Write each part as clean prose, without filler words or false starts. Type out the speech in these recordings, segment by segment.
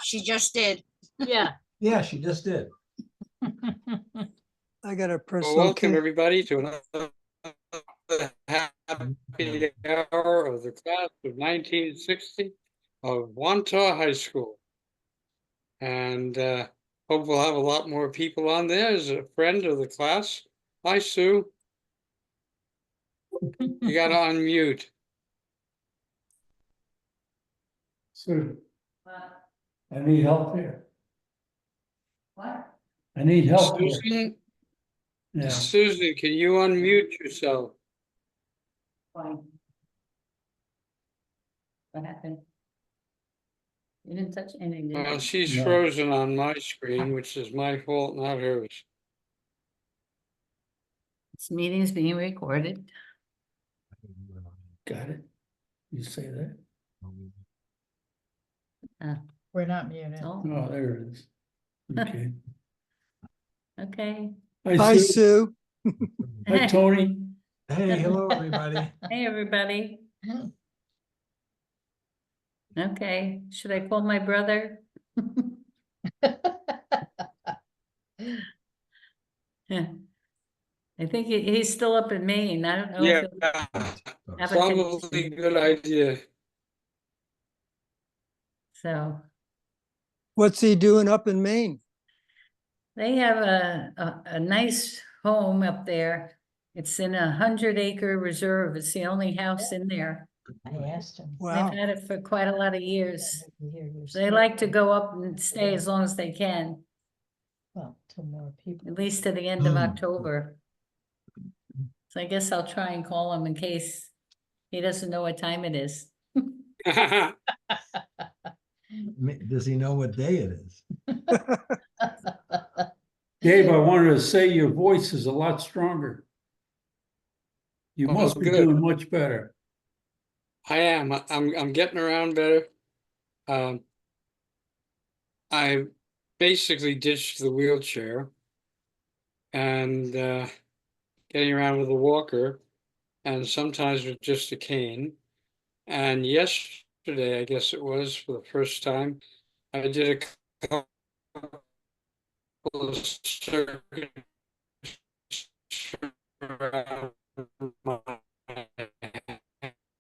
she just did. Yeah. Yeah, she just did. I gotta press Well, welcome okay. everybody to another happy hour of the class of 1960 of Wantagh High School. And hope we'll have a lot more people on there as a friend of the class. Hi, Sue. You gotta unmute. Sue, I need help here. What? I need help here. Susan, Yeah, Susan, can you unmute yourself? Fine. What happened? You didn't touch anything, did Well, you? she's No. frozen on my screen, which is my fault, not hers. This meeting is being recorded. got it. You say that? We're not muted. Oh, Oh, there it is. Okay. okay. Hi, Sue. Hi, Tony. Hey, hello, everybody. Hey, everybody. Okay, should I call my brother? I think he's still up in Maine. I don't know. Yeah, Have a probably a connection. good idea. So What's he doing up in Maine? they have a nice home up there. It's in a 100-acre reserve. It's the only house in there. I asked him. Wow. They've had it for quite a lot of years. Here, you're They still- like to go up and stay as long as they can, Well, till more people. at least to the end of Mm. October. So I guess I'll try and call him in case he doesn't know what time it is. Does he know what day it is? Dave, I wanted to say your voice is a lot stronger. You Oh, must be good. doing much better. I am. I'm getting around better. I basically ditched the wheelchair and getting around with a walker, and sometimes with just a cane. And yesterday, I guess it was, for the first time, I did a couple of circuits around my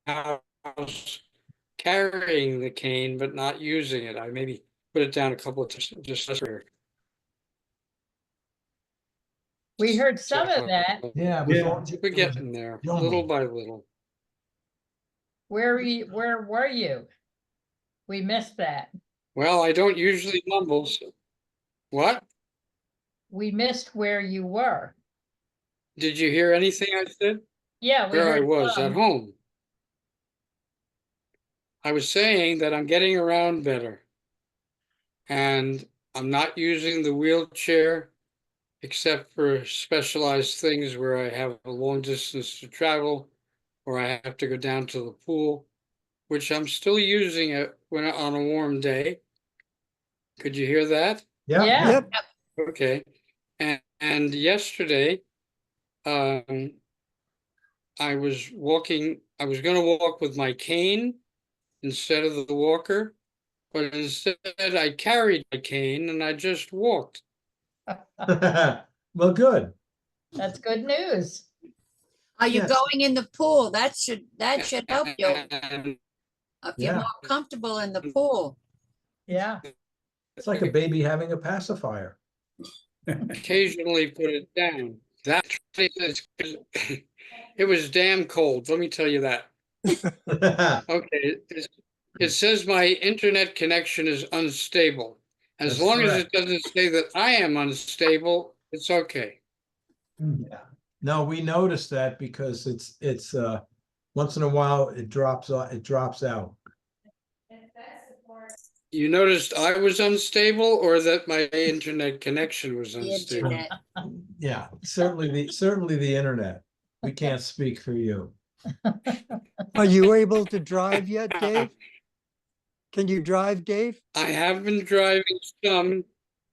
house, carrying the cane but not using it. I maybe put it down a couple of times, just We heard some of that. Yeah, it was Yeah. all- We're getting there, Jungle. little by little. Where were you? We missed that. Well, I don't usually mumble. What? We missed where you were. Did you hear anything I said? Yeah, we Where I heard was at some. home. I was saying that I'm getting around better. And I'm not using the wheelchair except for specialized things where I have a long distance to travel or I have to go down to the pool, which I'm still using it when on a warm day. Could you hear that? Yeah. Yeah. Yep. Okay. And yesterday, I was going to walk with my cane instead of the walker, but instead I carried my cane and I just walked. Well, good. That's good news. Are you Yes. going in the pool? That should help you And if you're Yeah. more comfortable in the pool. Yeah. It's like a baby having a pacifier. occasionally put it down. That it was damn cold, let me tell you that. Okay, it says my internet connection is unstable. As That's long as correct. it doesn't say that I am unstable, it's okay. Yeah. No, we noticed that because it's once in a while it drops out. You noticed I was unstable or that my internet connection was The unstable? internet. Yeah, certainly the internet. We can't speak for you. Are you able to drive yet, Dave? Can you drive, Dave? I have been driving some.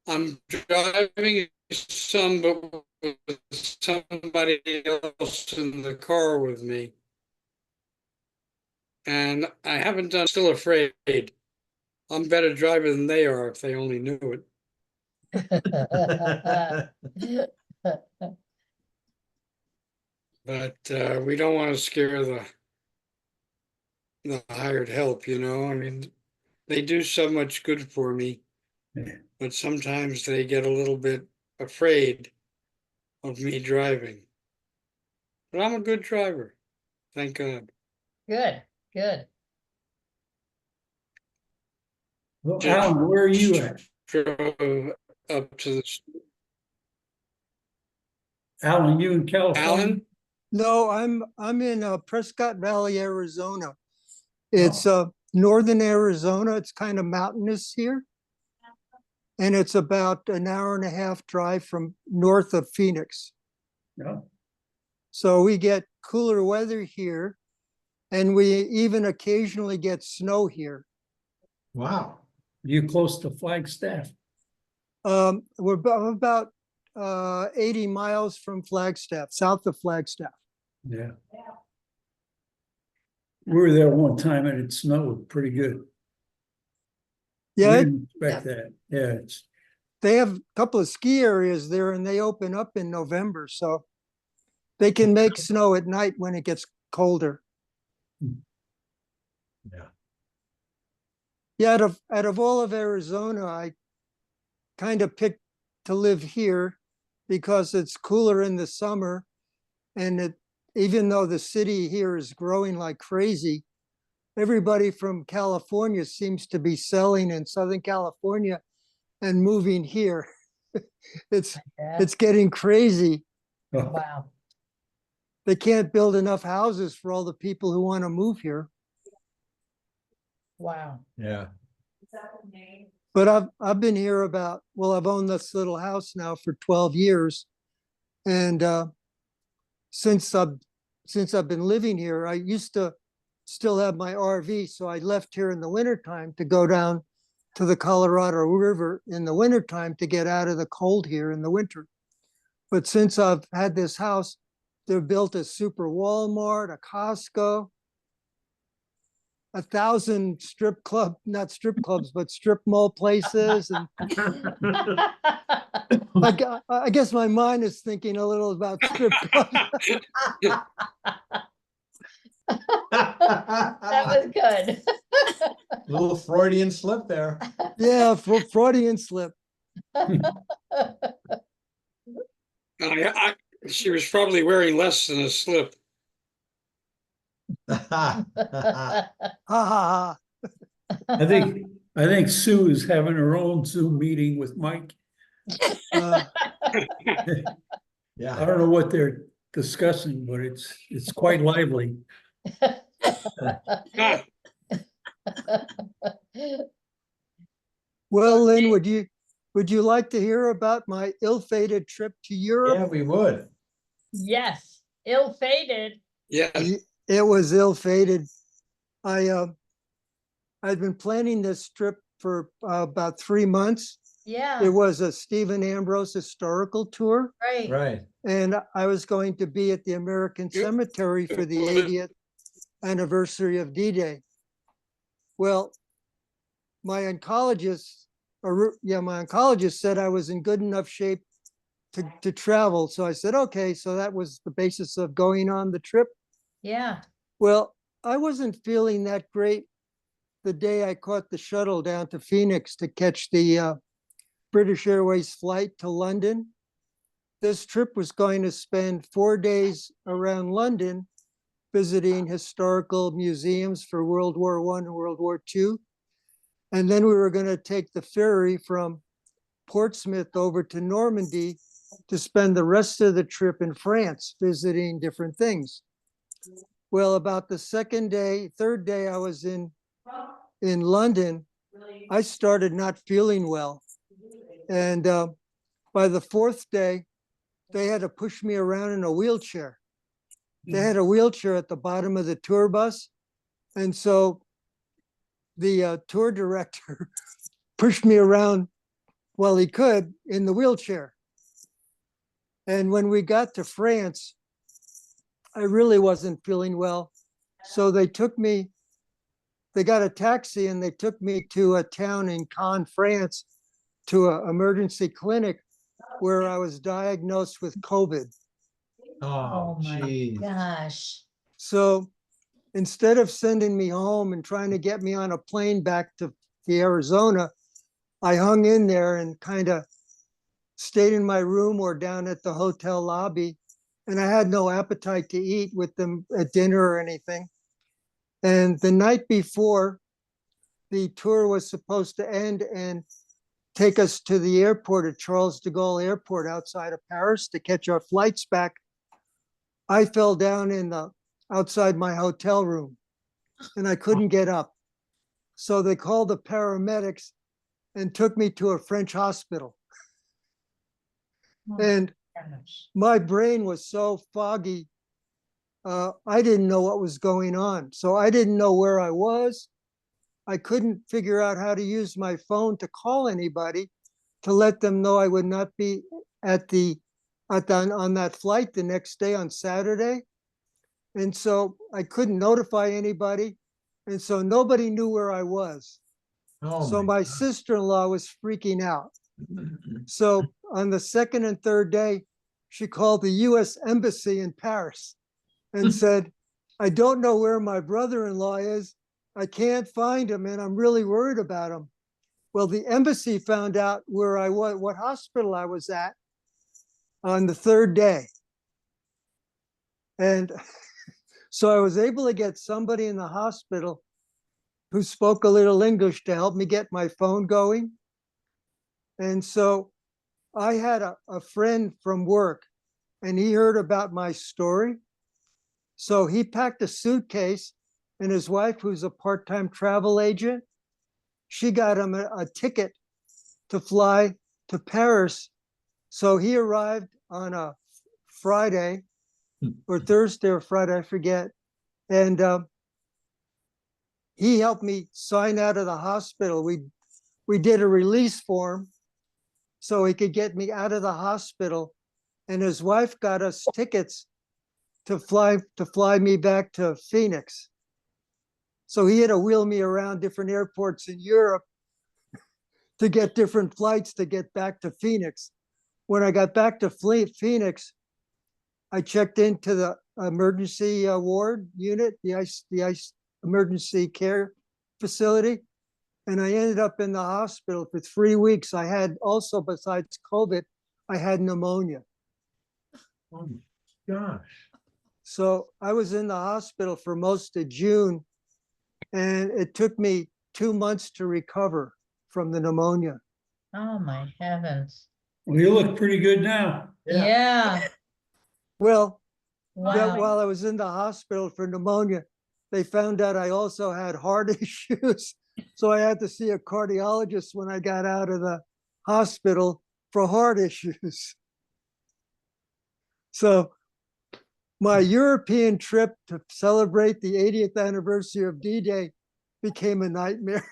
I'm driving some, but with somebody else in the car with me. And I haven't done, still afraid. I'm better driver than they are if they only knew it. But we don't want to scare the hired help, you know. I mean, they do so much good for me, Yeah. but sometimes they get a little bit afraid of me driving. But I'm a good driver, thank God. Good, good. Well, Just- Alan, where are you at? Drove up to the Alan, you in California? Alan. No, I'm in Prescott Valley, Arizona. It's northern Arizona. It's kind of mountainous here. And it's about an hour and a half drive from north of Phoenix. No. So we get cooler weather here, and we even occasionally get snow here. Wow. You close to Flagstaff? We're about 80 miles from Flagstaff, south of Flagstaff. Yeah. We were there one time and it snowed pretty good. We Yeah, didn't expect that. Yeah, it's, they have a couple of ski areas there, and they open up in November, so they can make snow at night when it gets colder. Yeah. Yeah, out of all of Arizona, I kind of picked to live here because it's cooler in the summer, and even though the city here is growing like crazy, everybody from California seems to be selling in Southern California and moving here. It's Yeah. it's getting crazy. oh, Wow. They can't build enough houses for all the people who want to move here. Wow. Yeah. But I've been here I've owned this little house now for 12 years. And since I've been living here, I used to still have my RV. So I left here in the wintertime to go down to the Colorado River in the wintertime to get out of the cold here in the winter. But since I've had this house, they've built a super Walmart, a Costco, 1,000 not strip clubs, but strip mall places. And I guess my mind is thinking a little about strip clubs. That was good. Little Freudian slip there. Yeah, Freudian slip. She was probably wearing less than a slip. Ha ha ha. I think Sue is having her own Zoom meeting with Mike. Uh, I Yeah. don't know what they're discussing, but it's quite lively. Ah, Well, Lynn, would you like to hear about my ill-fated trip to Yeah, Europe? we would. Yes, ill-fated. yes. It was ill-fated. I'd been planning this trip for about 3 months. Yeah, It was a Stephen Ambrose historical tour, right. Right. and I was going to be at the American You- Cemetery for the 80th anniversary of D-Day. Well, my oncologist said I was in good enough shape to travel. So I said, okay. So that was the basis of going on the trip. Yeah, Well, I wasn't feeling that great the day I caught the shuttle down to Phoenix to catch the British Airways flight to London. This trip was going to spend 4 days around London, visiting historical museums for World War I and World War II. And then we were going to take the ferry from Portsmouth over to Normandy to spend the rest of the trip in France, visiting different things. Well, about the third day I was in London, I started not feeling well. And by the fourth day, they had to push me around in a wheelchair. They had a wheelchair at the bottom of the tour bus. And so the tour director pushed me around while he could in the wheelchair. And when we got to France, I really wasn't feeling well. So they took me they got a taxi and they took me to a town in Cannes, France, to an emergency clinic where I was diagnosed with COVID. Oh, my geez. gosh. So instead of sending me home and trying to get me on a plane back to the Arizona, I hung in there and kind of stayed in my room or down at the hotel lobby. And I had no appetite to eat with them at dinner or anything. And the night before, the tour was supposed to end and take us to the airport at Charles de Gaulle Airport outside of Paris to catch our flights back. I fell down in the outside my hotel room and I couldn't get up. So they called the paramedics and took me to a French hospital. Oh, And gosh. my brain was so foggy. I didn't know what was going on. So I didn't know where I was. I couldn't figure out how to use my phone to call anybody to let them know I would not be on that flight the next day on Saturday. And so I couldn't notify anybody. And so nobody knew where I was. Oh, So my God. sister-in-law was freaking out. So on the second and third day, she called the US Embassy in Paris and said, I don't know where my brother-in-law is. I can't find him and I'm really worried about him. Well, the embassy found out where I was, what hospital I was at on the third day. And so I was able to get somebody in the hospital who spoke a little English to help me get my phone going. And so I had a friend from work and he heard about my story. So he packed a suitcase and his wife, who's a part-time travel agent, she got him a ticket to fly to Paris. So he arrived on a Friday or Thursday or Friday, I forget. And he helped me sign out of the hospital. We did a release form so he could get me out of the hospital. And his wife got us tickets to fly me back to Phoenix. So he had to wheel me around different airports in Europe to get different flights to get back to Phoenix. When I got back to Phoenix, I checked into the emergency ward unit, the ICE emergency care facility, and I ended up in the hospital for 3 weeks. I had also, besides COVID, I had pneumonia. Oh, my gosh. So I was in the hospital for most of June, and it took me 2 months to recover from the pneumonia. Oh, my heavens. Well, you look pretty good now. Yeah, Well, wow. while I was in the hospital for pneumonia, they found out I also had heart issues. So I had to see a cardiologist when I got out of the hospital for heart issues. So my European trip to celebrate the 80th anniversary of D-Day became a nightmare.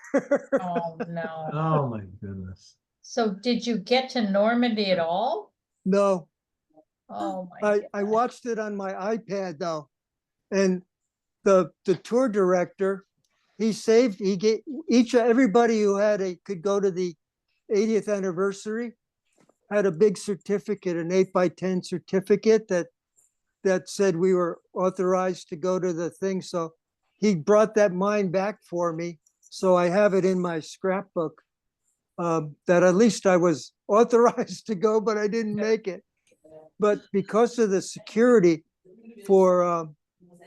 Oh, no. Oh, my goodness. So did you get to Normandy at all? No, Oh, my I God. watched it on my iPad though. And the tour director, he gave everybody who could go to the 80th anniversary had a big certificate, an 8x10 certificate that said we were authorized to go to the thing. So he brought that mine back for me. So I have it in my scrapbook that at least I was authorized to go, but I didn't make it. But because of the security for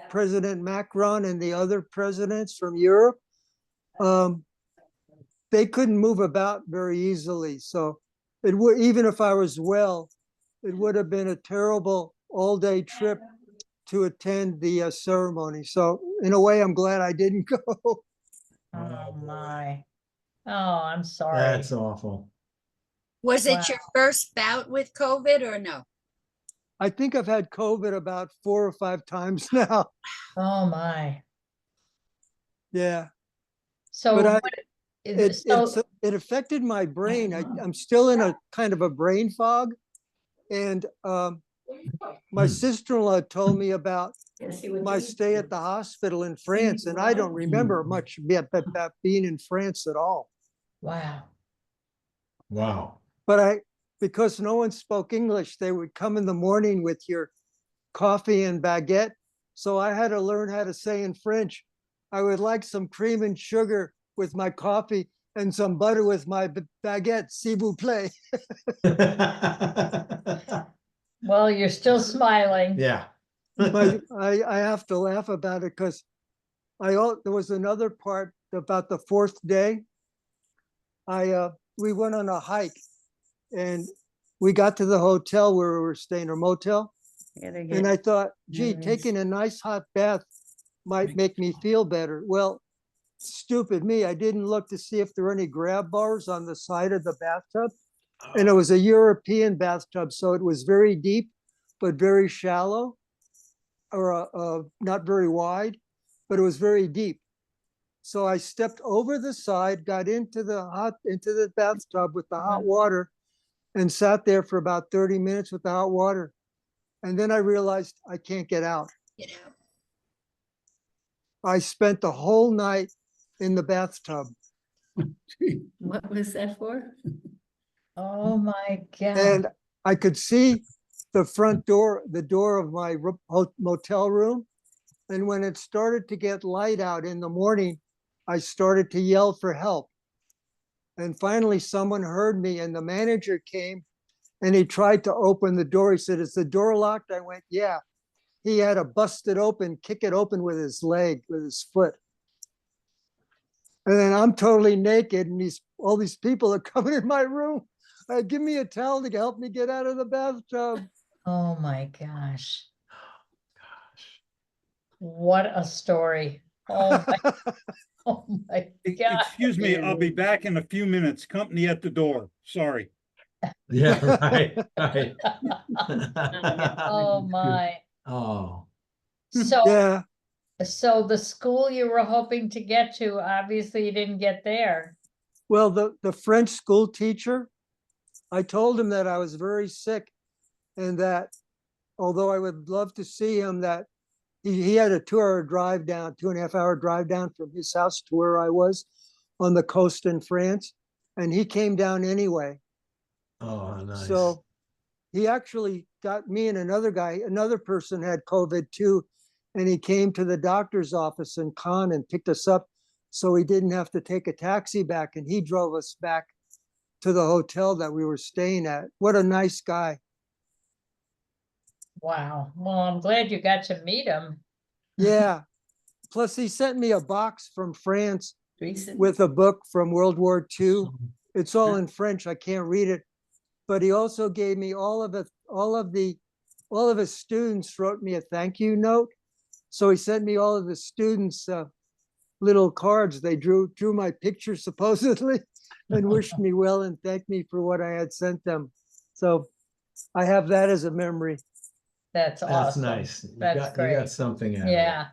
President Macron and the other presidents from Europe, they couldn't move about very easily. So it would, even if I was well, it would have been a terrible all-day trip to attend the ceremony. So in a way, I'm glad I didn't go. Oh, my. Oh, I'm sorry. That's awful. Was Wow. it your first bout with COVID or no? I think I've had COVID about 4 or 5 times now. Oh, my. Yeah, So But I- what is so, it affected my brain. I'm still in a kind of a brain fog. And my Hmm. sister-in-law told me about Yes, you would my do. stay at the hospital in France, and I don't remember much about being in France at all. Wow. Wow. But because no one spoke English, they would come in the morning with your coffee and baguette. So I had to learn how to say in French, I would like some cream and sugar with my coffee and some butter with my baguette, s'il vous plaît. Well, you're still smiling. Yeah. I have to laugh about it because there was another part about the fourth day. We went on a hike and we got to the hotel where we were staying, or motel. Yeah, they And get- I thought, gee, nervous. taking a nice hot bath might make me feel better. Well, stupid me, I didn't look to see if there were any grab bars on the side of the bathtub. And it was a European bathtub, so it was very deep, but very shallow, or not very wide, but it was very deep. So I stepped over the side, got into the bathtub with the hot water, and sat there for about 30 minutes with the hot water. And then I realized I can't get out. You know, I spent the whole night in the bathtub. What was that for? Oh, my God. And I could see the front door, the door of my motel room. And when it started to get light out in the morning, I started to yell for help. And finally, someone heard me, and the manager came and he tried to open the door. He said, "Is the door locked?" I went, "Yeah." He had to bust it open, kick it open with his leg, with his foot. And then I'm totally naked, and all these people are coming in my room. Give me a towel to help me get out of the bathtub. Oh, my gosh. What a story. Oh, my, oh, my God. Excuse me, I'll be back in a few minutes. Company at the door. Sorry. Yeah, right, right. Oh, my. Oh, So, Yeah, so the school you were hoping to get to, obviously you didn't get there. well, the French school teacher, I told him that I was very sick, and that although I would love to see him, that he had a 2-hour drive down, 2.5-hour drive down from his house to where I was on the coast in France. And he came down anyway. oh, nice. So he actually got me and another person had COVID too. And he came to the doctor's office in Cannes and picked us up. So he didn't have to take a taxi back, and he drove us back to the hotel that we were staying at. What a nice guy. Wow. Well, I'm glad you got to meet him. Yeah. Plus he sent me a box from France Recent? with a book from World War II. It's all in French. I can't read it. But he also gave me all of his students wrote me a thank you note. So he sent me all of the students little cards. They drew my picture supposedly and wished me well and thanked me for what I had sent them. So I have that as a memory. That's That's awesome. nice. You That's got great. something out of it. Yeah,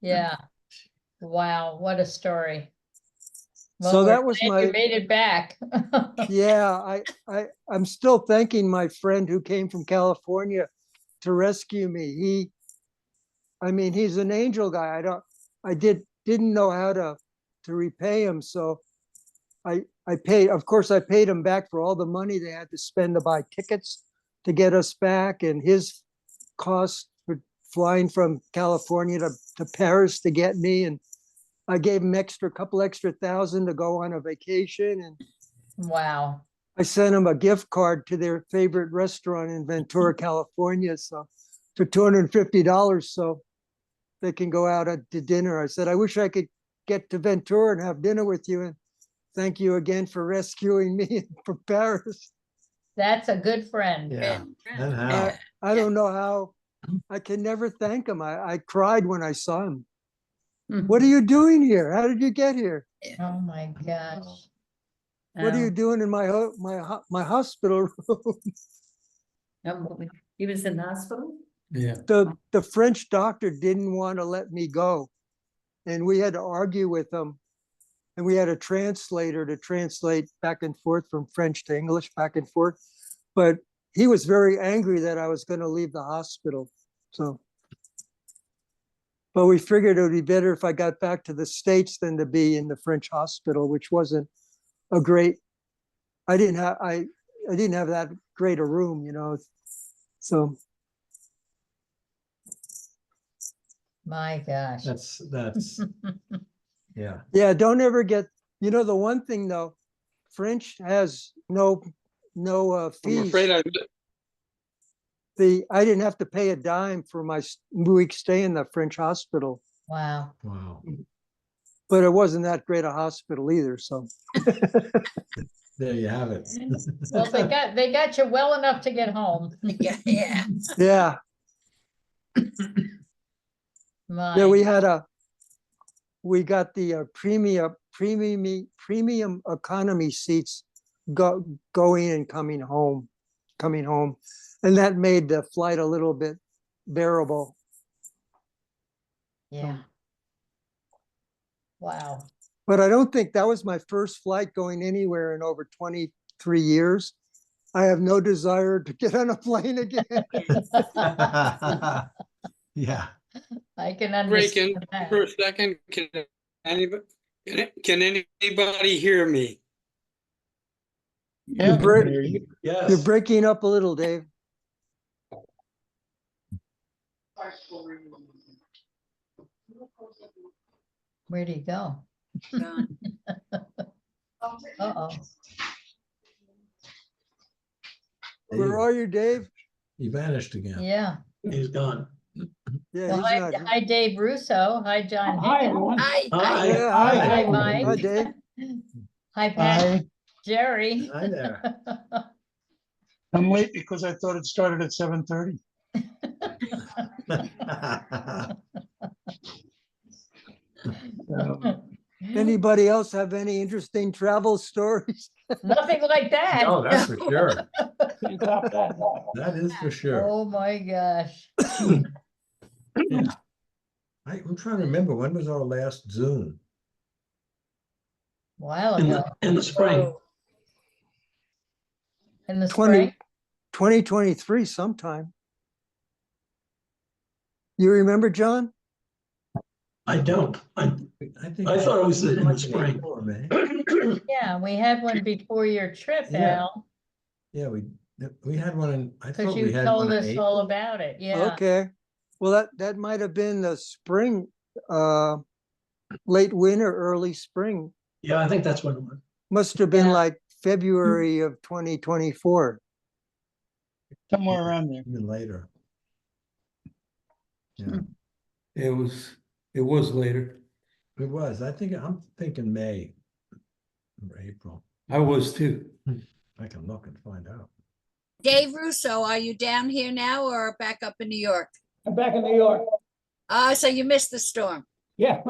yeah. Wow, what a story. So Well, we're that was glad you my- made it back. Yeah, I'm still thanking my friend who came from California to rescue me. He's an angel guy. I didn't know how to repay him. So I paid, of course, I paid him back for all the money they had to spend to buy tickets to get us back, and his cost for flying from California to Paris to get me. And I gave him couple extra thousand to go on a vacation. And Wow, I sent him a gift card to their favorite restaurant in Ventura, California. So for $250, so they can go out to dinner. I said, I wish I could get to Ventura and have dinner with you. And thank you again for rescuing me from Paris. that's a good friend. Yeah, and how? I don't know how, I can never thank him. I cried when I saw him. What are you doing here? How did you get here? Oh, my gosh. What are you doing in my hospital room? He was in the hospital? Yeah. The French doctor didn't want to let me go. And we had to argue with him. And we had a translator to translate back and forth from French to English, back and forth. But he was very angry that I was gonna leave the hospital, so. But we figured it would be better if I got back to the States than to be in the French hospital, which wasn't a great, I didn't have that great a room, you know, so. My gosh. That's, yeah. Yeah, don't ever get, you know, the one thing though, French has no I'm fees. afraid I didn't have to pay a dime for my week stay in the French hospital, Wow. Wow. but it wasn't that great a hospital either, so. There you have it. Well, they got you well enough to get home. Yeah, yeah. Yeah, yeah, we got the premium economy seats going and coming home. And that made the flight a little bit bearable. Yeah. Wow. But I don't think that was my first flight going anywhere in over 23 years. I have no desire to get on a plane again. Yeah. I can break in understand that. for a second. Can anybody hear me? You're break- Yes. You're breaking up a little, Dave. Where'd he go? Gone. Uh-oh. Where are you, Dave? He vanished again. Yeah. He's gone. Yeah, Well, he's hi, not. hi, Dave Russo. Hi, John Hi, Higgins. everyone. Hi, hi. Yeah, Hi, hi, Mike. hi, Dave. Hi, Pat. Jerry. Hi there. I'm late because I thought it started at 7:30. Anybody else have any interesting travel stories? Nothing like that. Oh, that's for sure. Can't top that. That is for sure. Oh, my gosh. Yeah. I'm trying to remember, when was our last Zoom? While ago. In the spring. In the 20 spring. 2023 sometime. You remember, John? I don't. I think thought it was in the like spring. April or May. Yeah, we had one before your trip, Yeah. Al, Yeah, we had one in, I because thought we you had told one in us all April. about it. Yeah. Okay. Well, that might have been the spring, late winter, early spring. Yeah, I think that's what it was. Must have been Yeah. like February of 2024. Somewhere around there. Even later. Yeah, It was later. it was. I'm thinking May or April. I was too. I can look and find out. Dave Russo, are you down here now or back up in New York? I'm back in New York. So you missed the storm. Yeah.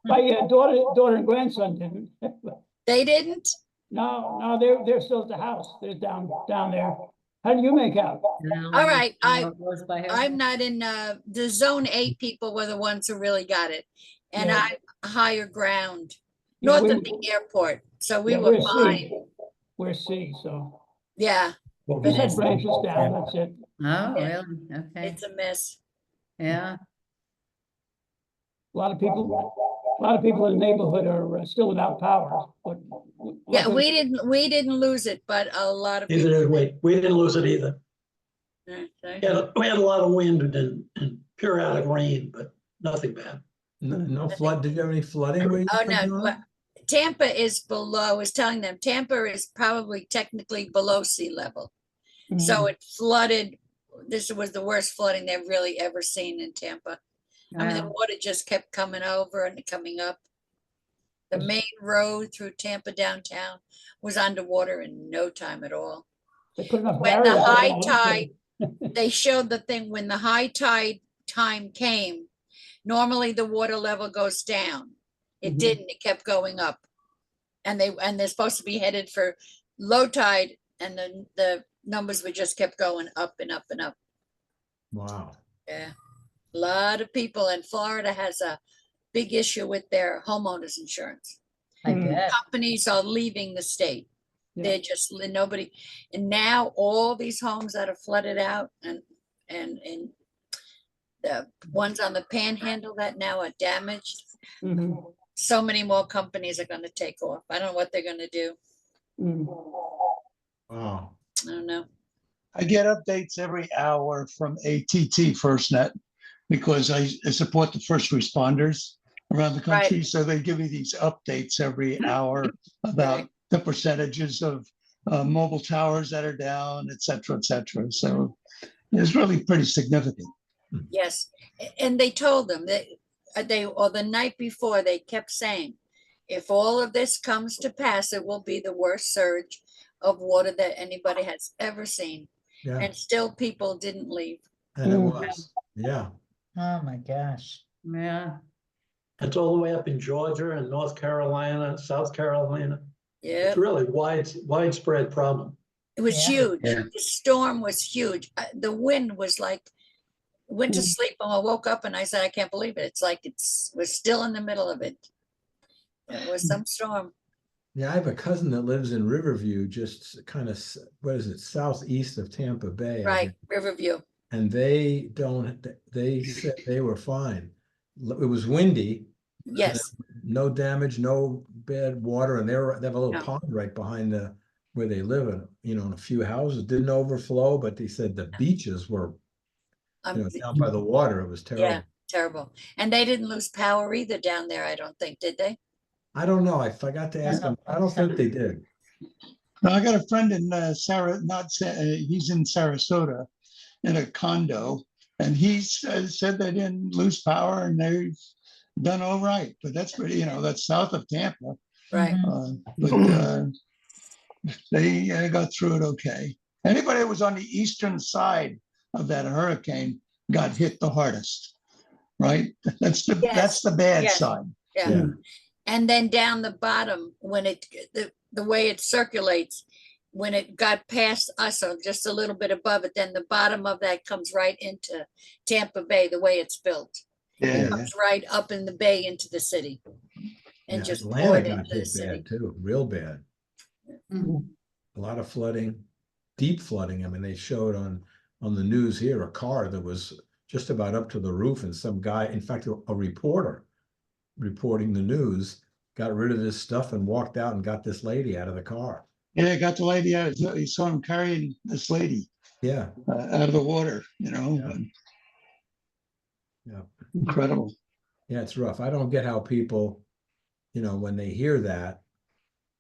My daughter and grandson didn't. They didn't? No, they're still at the house. They're down there. How do you make out? All right, I'm I'm not in, the zone 8 people were the ones who really got it. And Yeah. I'm higher ground, Yeah, north of the airport. So we Yeah, were we're C. fine. We're C, so Yeah, we had branches down, that's it. Oh, Yeah. really? Okay, it's a mess. yeah. A lot of people in the neighborhood are still without power, but. Yeah, we didn't lose it, but a lot of Neither people. did we. We didn't lose it either. Okay. We had a lot of wind and periodic rain, but nothing bad. No flood. Did you have any flooding? where you Oh, were, no, John? well, Tampa is below, I was telling them, Tampa is probably technically below sea level. So it flooded, this was the worst flooding they've really ever seen in Tampa. I mean, the Wow. water just kept coming over and coming up. The main road through Tampa downtown was underwater in no time at all. They put enough When the barriers high around it. tide, they showed the thing, when the high tide time came, normally the water level goes down. It Mhm. didn't, it kept going up. And they're supposed to be headed for low tide, and then the numbers would just kept going up and up and up. Wow. Yeah. A lot of people in Florida has a big issue with their homeowners insurance. I bet. Companies are leaving the state. Yeah. They're just nobody, and now all these homes that are flooded out and the ones on the panhandle that now are damaged. Mhm. So many more companies are gonna take off. I don't know what they're gonna do. Mm. Wow. I don't know. I get updates every hour from ATT FirstNet because I support the first responders around the country. So they give me these updates every hour about the percentages of mobile towers that are down, et cetera, et cetera. So it's really pretty significant. Yes, and they told them that or the night before, they kept saying, if all of this comes to pass, it will be the worst surge of water that anybody has ever seen. Yeah, And still people didn't leave. and it Mm. was, yeah. Oh, my gosh. Yeah, It's all the way up in Georgia and North Carolina, South Carolina. Yeah, It's really widespread problem. it was Yeah. huge. Yeah. The storm was huge. The wind was like, went to Mm. sleep and I woke up and I said, I can't believe it. It's like we're still in the middle of it. It was some storm. Yeah, I have a cousin that lives in Riverview, just kind of, what is it, southeast of Tampa Bay. I Right, think. Riverview. And they don't, they said they were fine. It was windy, Yes, no damage, no bad water, and they have a little Yeah. pond right behind where they live, and in a few houses, didn't overflow, but they said the beaches were, down by the water, it was yeah, terrible. terrible. And they didn't lose power either down there, I don't think, did they? I don't know, I forgot to ask them, I don't think they did. Now, I got a friend in he's in Sarasota in a condo, and he said they didn't lose power and they've done all right. But that's pretty, that's south of Tampa. Right. But they got through it okay. Anybody that was on the eastern side of that hurricane got hit the hardest, right? That's Yes, the bad yes. side. Yeah. And then down the bottom, when the way it circulates, when it got past us or just a little bit above it, then the bottom of that comes right into Tampa Bay, the way it's built. It Yeah. comes right up in the bay into the city. And Yeah, just Atlanta poured got into the hit city. bad too, real bad. Mhm. A lot of flooding, deep flooding. I mean, they showed on the news here, a car that was just about up to the roof, and some guy, in fact, a reporter reporting the news, got rid of his stuff and walked out and got this lady out of the car. Yeah, got the lady out. You saw him carrying this lady Yeah, out of the water, Yeah. Yeah. Incredible. yeah, it's rough. I don't get how people, when they hear that,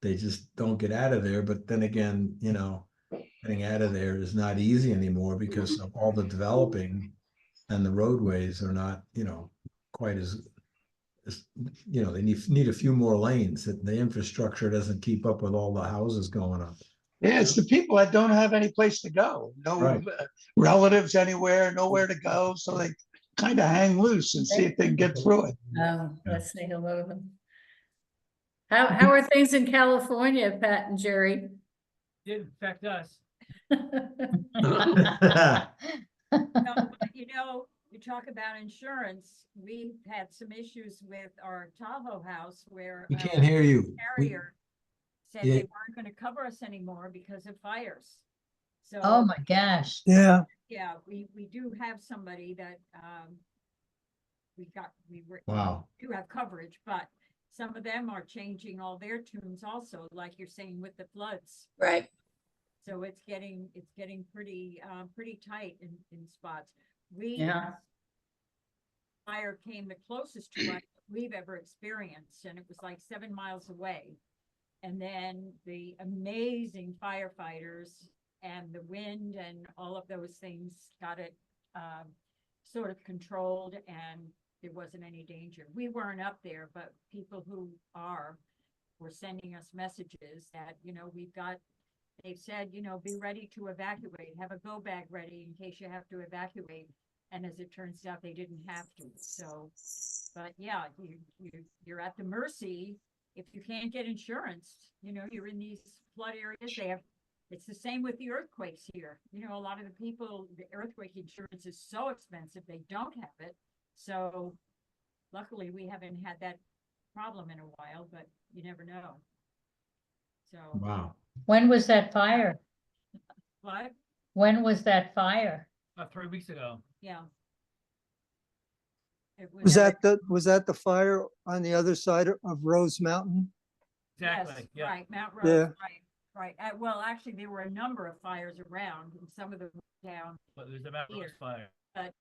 they just don't get out of there. But then again, getting out of there is not easy anymore because of all the developing, and the roadways are not, quite as they need a few more lanes. That the infrastructure doesn't keep up with all the houses going up. Yeah, it's the people that don't have any place to go, no Right. relatives anywhere, nowhere to go. So they kind of hang loose and see if they can get through it. Let's say hello to them. How are things in California, Pat and Jerry? Didn't affect us. Yeah. You talk about insurance, we've had some issues with our Tahoe house where We can't hear you. carrier said Yeah. they weren't gonna cover us anymore because of fires. So. Oh, my gosh. Yeah, Yeah, we do have somebody that, we Wow. do have coverage, but some of them are changing all their tunes also, like you're saying with the floods. Right. So it's getting pretty tight in spots. Yeah. Fire came the closest to what we've ever experienced, and it was like 7 miles away. And then the amazing firefighters and the wind and all of those things got it sort of controlled, and there wasn't any danger. We weren't up there, but people who were sending us messages that, they've said, be ready to evacuate, have a go bag ready in case you have to evacuate. And as it turns out, they didn't have to. So, but yeah, you're at the mercy if you can't get insurance. You're in these flood areas. It's the same with the earthquakes here. A lot of the people, the earthquake insurance is so expensive, they don't have it. So luckily we haven't had that problem in a while, but you never know. So. Wow. When was that fire? What? When was that fire? About 3 weeks ago. Yeah. It Was that the fire on the other side of Rose Mountain? Yes, Exactly, yeah. right, Mount Yeah. Rose, right. Well, actually, there were a number of fires around, and some of them were down But there's a Mount Rose Here. fire. fires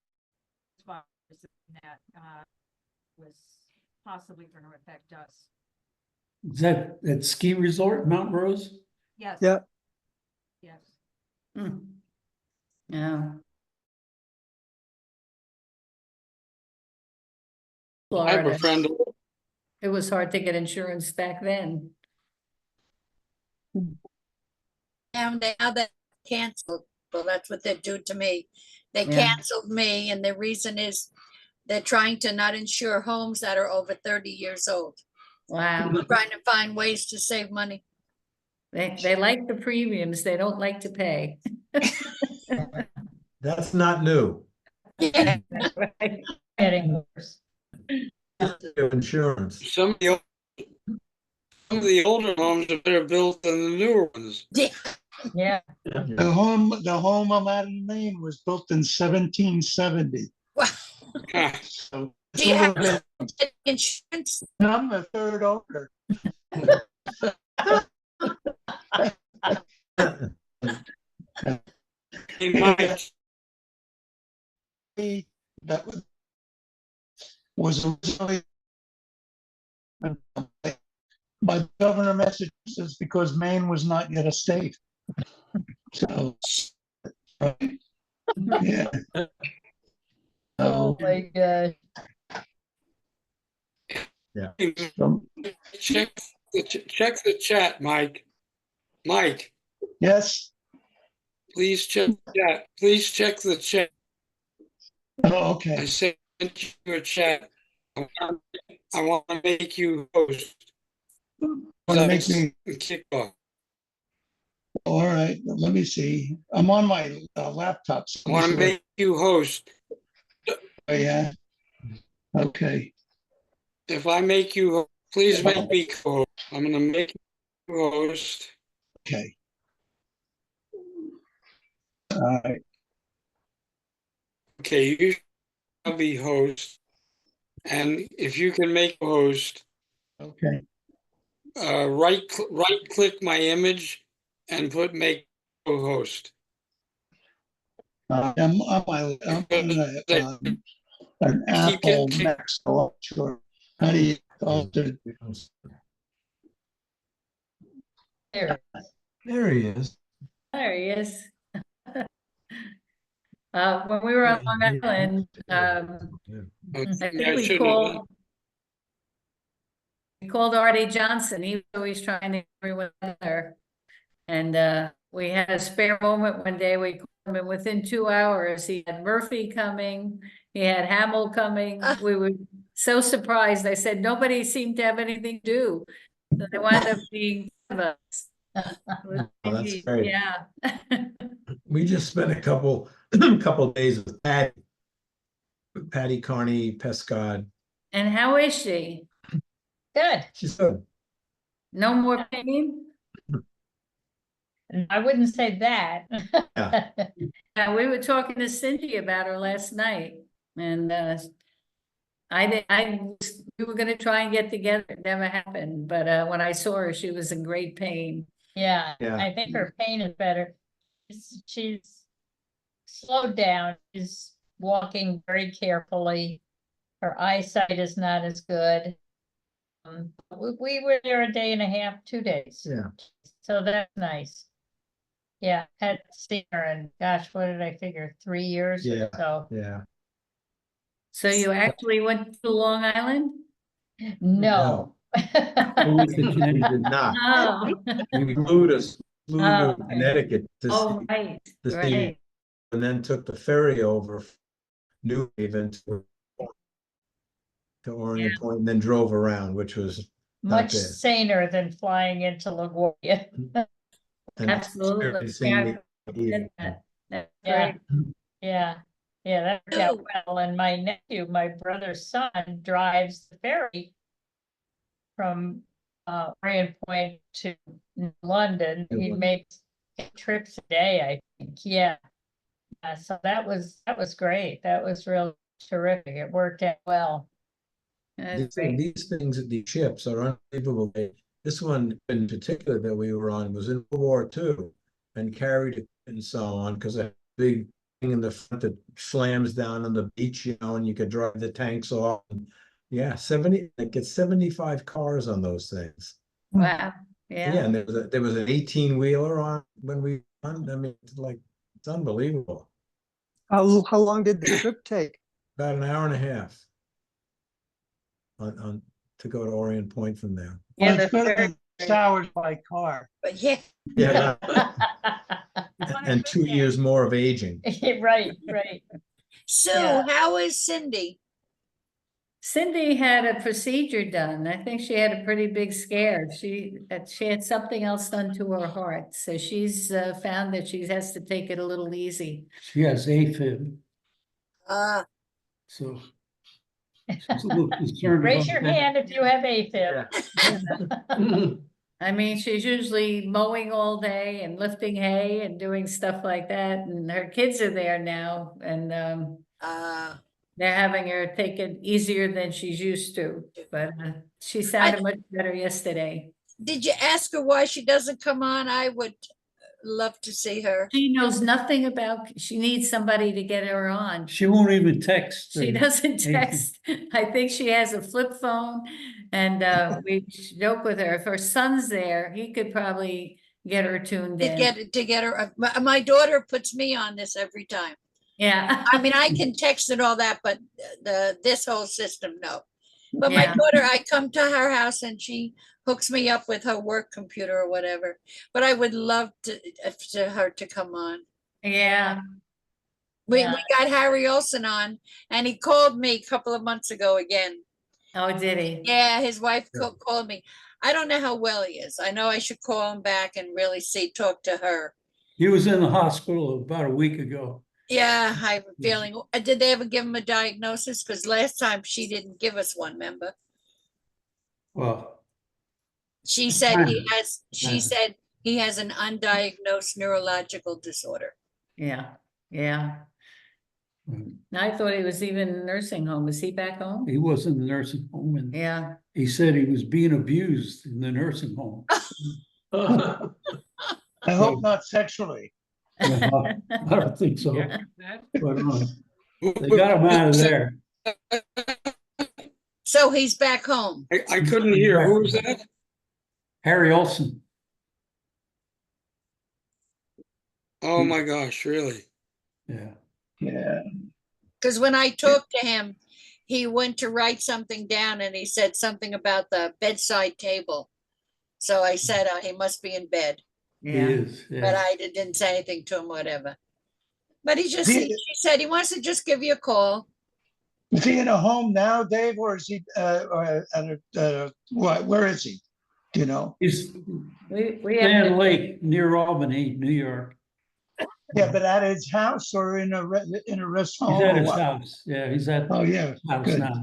that was possibly going to affect us. Is that ski resort, Mount Rose? Yes. Yeah. Yes. Hmm. Yeah. I have a Florida, friend, it was hard to get insurance back then. Now they canceled. Well, that's what they do to me. They Yeah. canceled me, and the reason is they're trying to not insure homes that are over 30 years old. Wow, Trying to find ways to save money. they like the premiums, they don't like to pay. That's not new. Yeah. Right. Getting worse. Insurance. some of the older homes are better built than the newer ones. Yeah, The home I'm at in Maine was built in 1770. Wow. So it's Do you a have little bit, insurance? and I'm the third owner. Hey, Mike, That was originally by the governor of Massachusetts because Maine was not yet a state. So, right, yeah. oh So, my God. check the chat, Mike. Mike, yes, please check the chat. Please check the chat. oh, I okay, sent you a chat. I want to make you host. want to make me, Kick off. all right, let me see. I'm on my laptop. so I let me want see to what- make you host. Oh, yeah, okay. If I make you, please make me co-host. I'm gonna make you host. Okay. All right, Okay, you shall be host. And if you can make a host, okay. right click my image and put make co-host. I'm on an Apple Mac, so I'm sure. How do you alter? There, There he is. There he is. When we were on Long Island, I think Yeah, I we shouldn't have. called Artie Johnson, he was always trying to get everyone there. And we had a spare moment one day, we called him, and within 2 hours, he had Murphy coming, he had Hamill coming, we were so surprised, I said, nobody seemed to have anything to do. So they wound up being of us. Oh, that's great. Yeah. We just spent a couple days with Patty Carney Pescod. And how is she? good. She's good. No more pain? I wouldn't say that. Yeah. Yeah, we were talking to Cindy about her last night, and we were gonna try and get together, it never happened, but when I saw her, she was in great pain. Yeah, Yeah. I think her pain is better. She's slowed down, she's walking very carefully. Her eyesight is not as good. We were there a day and a half, 2 days. Yeah. So that's nice. Yeah, had seen her and gosh, what did I figure, 3 years Yeah. or so? Yeah. So you actually went to Long Island? No. We did not. Oh, We flew to Oh, okay. Connecticut oh, to right, see, right. and then took the ferry over from New Haven to Orient Point, and then drove around, which was not Much bad. saner than flying into LaGuardia. And Absolutely. experiencing the- That's Yeah. great. Yeah, yeah, that worked out well, and my nephew, my brother's son, drives the ferry from Orient Point to London. In He London. makes 8 trips a day, I think. Yeah. So that was great. That was really terrific. It worked out well. That's great. These things, these ships are unbelievable. This one in particular that we were on was in World War II and carried it and so on, because a big thing in the front that slams down on the beach, you know, and you could drive the tanks off. And yeah, 70, it gets 75 cars on those things. Wow, Yeah, yeah. and there was an 18-wheeler on when we won. I mean, it's unbelievable. How long did the trip take? About an hour and a half on to go to Orient Point from there. Yeah, Well, it's that's better very than 6 hours by car. But yeah, Yeah, On a and good 2 day. years more of aging. Right, right. Sue, Yeah. how is Cindy? Cindy had a procedure done. I think she had a pretty big scare. She had something else done to her heart. So she's found that she has to take it a little easy. She has AFib, Uh, so she's a little concerned Raise about your that. hand if you have AFib. I mean, she's usually mowing all day and lifting hay and doing stuff like that. And her kids are there now, and they're having her take it easier than she's used to. But she sounded much better yesterday. did you ask her why she doesn't come on? I would love to see her. She knows nothing about, she needs somebody to get her on. She won't even text. She or doesn't anything. text. I think she has a flip phone, and we joke with her. If her son's there, he could probably get her tuned To in. get her, my daughter puts me on this every time. Yeah. I mean, I can text and all that, but this whole system, no. But my Yeah. daughter, I come to her house and she hooks me up with her work computer or whatever. But I would love to her to come on. Yeah. We Yeah. got Harry Olson on, and he called me a couple of months ago again. Oh, did he? Yeah, his wife Yeah. called me. I don't know how well he is. I know I should call him back and really talk to her. He was in the hospital about a week ago. Yeah, I have a feeling. Did they ever give him a diagnosis? Because last time she didn't give us one, remember? Well, She said Kinda. said he has an undiagnosed neurological disorder. Yeah. Yeah. I thought he was even in a nursing home. Is he back home? he was in the nursing home and Yeah. he said he was being abused in the nursing home. I hope not sexually. No, I don't think so. That- But they got him out of there. So he's back home. I couldn't hear. Who was that? Harry Olson. Oh my gosh, really? Yeah. Yeah. Because when I talked to him, he went to write something down and he said something about the bedside table. So I said, he must be in bed, He Yeah. is. but Yeah. I didn't say anything to him, whatever. But he He- said he wants to just give you a call. Is he in a home now, Dave, or is he, where is he? Do you know? He's We have. Sand Lake near Albany, New York. Yeah, but at his house or in a rest home? He's at or his what? house. Yeah, he's at Oh, yeah, his house good. now.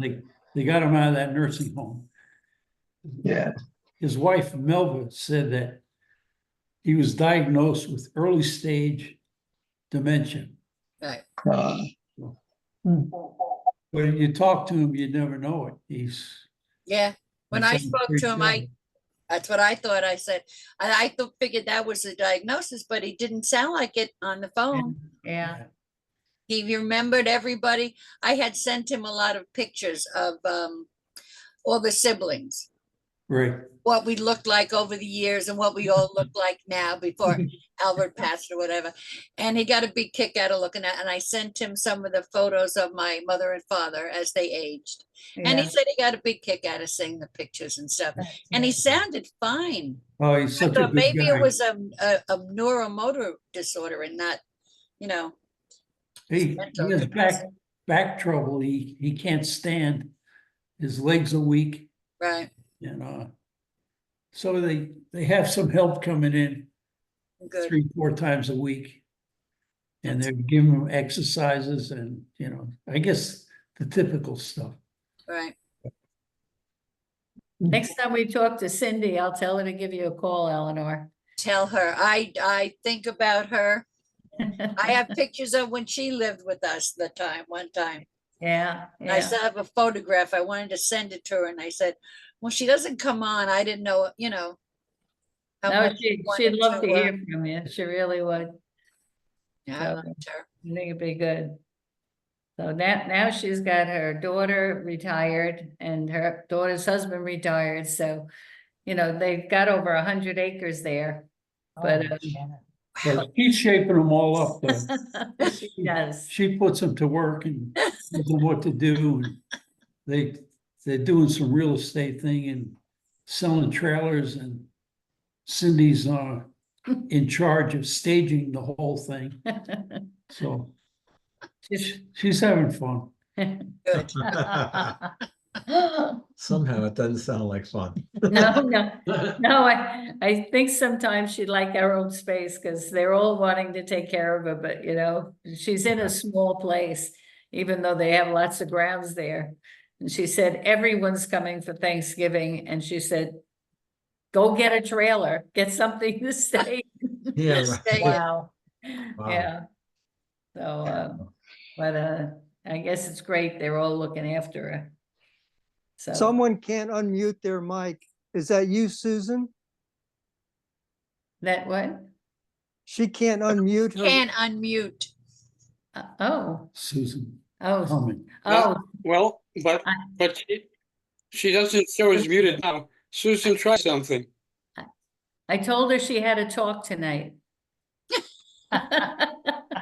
They got him out of that nursing home. Yeah. His wife Melva said that he was diagnosed with early stage dementia. Right. Uh, When you talk to him, you never know it. Yeah. When I he's spoke pretty to him, shy. that's what I thought. I said, I figured that was the diagnosis, but he didn't sound like it on the phone. Yeah. He remembered everybody. I had sent him a lot of pictures of all the siblings, Right. what we looked like over the years and what we all look like now before Albert passed or whatever. And he got a big kick out of looking at, and I sent him some of the photos of my mother and father as they aged. And he Yeah. said he got a big kick out of seeing the pictures and stuff. And he sounded fine. Oh, he's I such a thought good maybe guy. it was a neuromotor disorder and not, He mental has capacity. back trouble. He can't stand. His legs are weak, Right. and so they have some help coming in Good. 3-4 times a week. And they're giving him exercises and, I guess the typical stuff. Right. Next time we talk to Cindy, I'll tell her to give you a call, Eleanor. Tell her, I think about her. I have pictures of when she lived with us one time. Yeah, And I yeah. still have a photograph. I wanted to send it to her and I said, well, she doesn't come on. I didn't know, how No, much you she'd wanted love to to, hear from you. She really would. yeah, I So, liked her. I think it'd be good. So now she's got her daughter retired and her daughter's husband retired, so, they've got over 100 acres there. But, So she's shaping them all up, though. she does. She puts them to work and tells them what to do. And they're doing some real estate thing and selling trailers, and Cindy's in charge of staging the whole thing. So she's having fun. Good. Somehow it doesn't sound like fun. No, I think sometimes she'd like her own space because they're all wanting to take care of her, but she's in a small place, even though they have lots of grounds there. And she said, everyone's coming for Thanksgiving, and she said, go get a trailer, get something to stay. Yeah, Just right. stay- Wow. Wow. Yeah. So, but I guess it's great. They're all looking after her. So. Someone can't unmute their mic. Is that you, Susan? That what? She can't unmute her. Can't unmute. Oh, Susan, oh, comment. oh, Well, but she doesn't show as muted now. Susan, try something. I told her she had to talk tonight.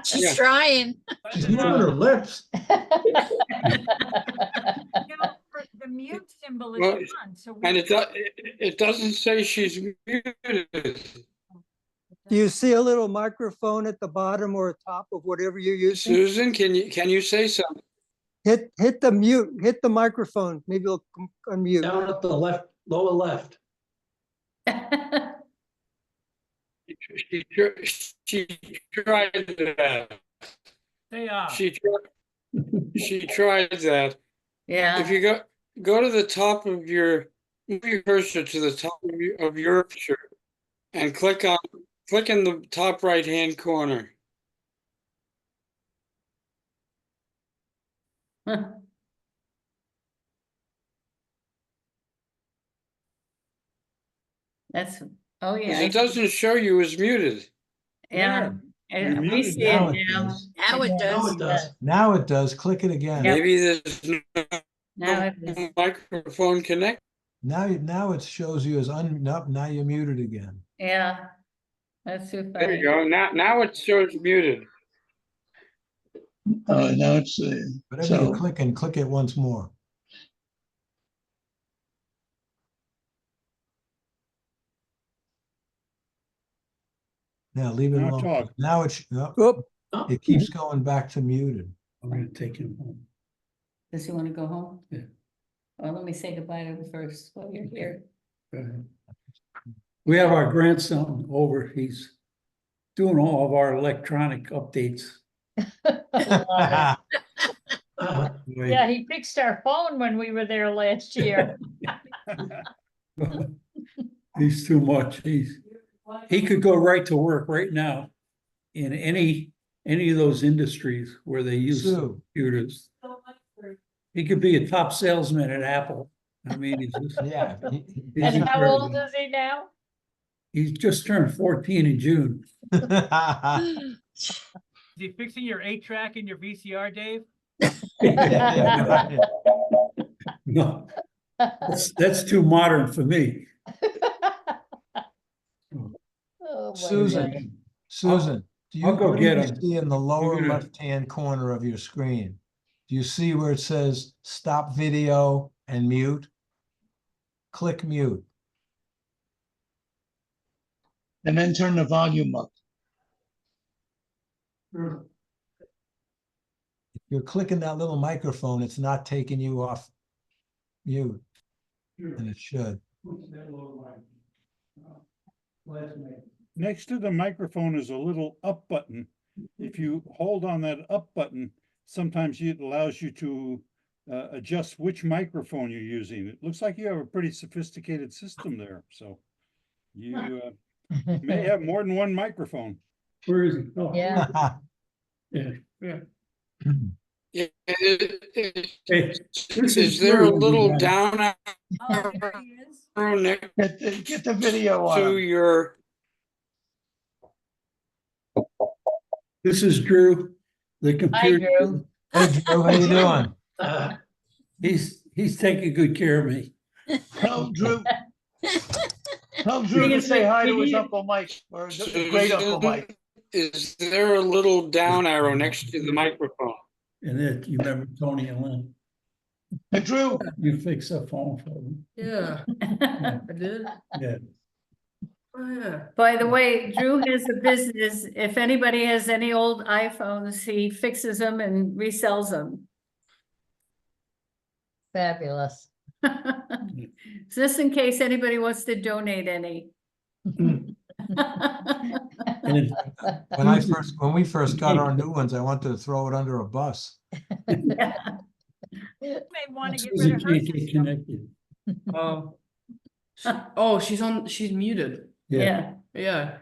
She's Yeah. trying. She's moving her lips. The mute symbol is Well, on, so. And it doesn't say she's muted. Do you see a little microphone at the bottom or top of whatever you're using? Susan, can you say something? Hit the mute, hit the microphone. Maybe it'll unmute. Down at the left, lower left. She tried that. She tried that. Yeah. If you go to the top of move your cursor to the top of your picture and click in the top right hand corner. That's, oh, 'Cause yeah. it doesn't show you as muted. Yeah. And You're we muted see it now, it now. does. Now it does. Now it does. Click it again. Yep. Maybe there's Now no it is. microphone connect. Now it shows you as nope, now you're muted again. Yeah. That's too There funny. you go. Now it shows muted. Now it's, Whatever you so, click it once more. Now leave it Now alone. talk. Now it's, no, Oop, it keeps going back to muted. I'm gonna take him home. Does he want to go home? Yeah. Oh, let me say goodbye to him first while you're here. Go ahead. We have our grandson over, he's doing all of our electronic updates. Yeah, he fixed our phone when we were there last year. He's too much, he could go right to work right now in any of those industries where they use Sue. computers. He could be a top salesman at Apple. I mean, he's just, Yeah. And how old is he now? he's just turned 14 in June. Is he fixing your 8-track and your VCR, Dave? No, that's too modern for me. Oh, my Susan, God. Susan, do you, I'll go what do you get him. see in the lower gonna- left-hand corner of your screen? Do you see where it says stop video and mute? Click mute. and then turn the volume up. If you're clicking that little microphone, it's not taking you off mute, and it should. Next to the microphone is a little up button. If you hold on that up button, sometimes it allows you to adjust which microphone you're using. It looks like you have a pretty sophisticated system there, so you may have more than one microphone. Where is it? Oh, Yeah. yeah, yeah. Yeah, Hey, this is there a Drew, little everybody. down Oh, there he is. arrow next Get the video on. to your? This is Drew, the Hi, computer. Drew. Hey, Joe, how you doing? He's taking good care of me. Tell Drew. Tell Drew to say hi to his Uncle Mike, or his great Uncle Mike. Is there a little down arrow next to the microphone? And then you remember Tony and Lynn, Hey, Drew, you fixed the phone for them. Yeah, I did. Yeah. Oh, yeah. By the way, Drew has a business. If anybody has any old iPhones, he fixes them and resells them. Fabulous. Just in case anybody wants to donate any. And When we first got our new ones, I wanted to throw it under a bus. You may want to get Susan rid of her can't get system. connected. Oh, she's muted. Yeah, Yeah.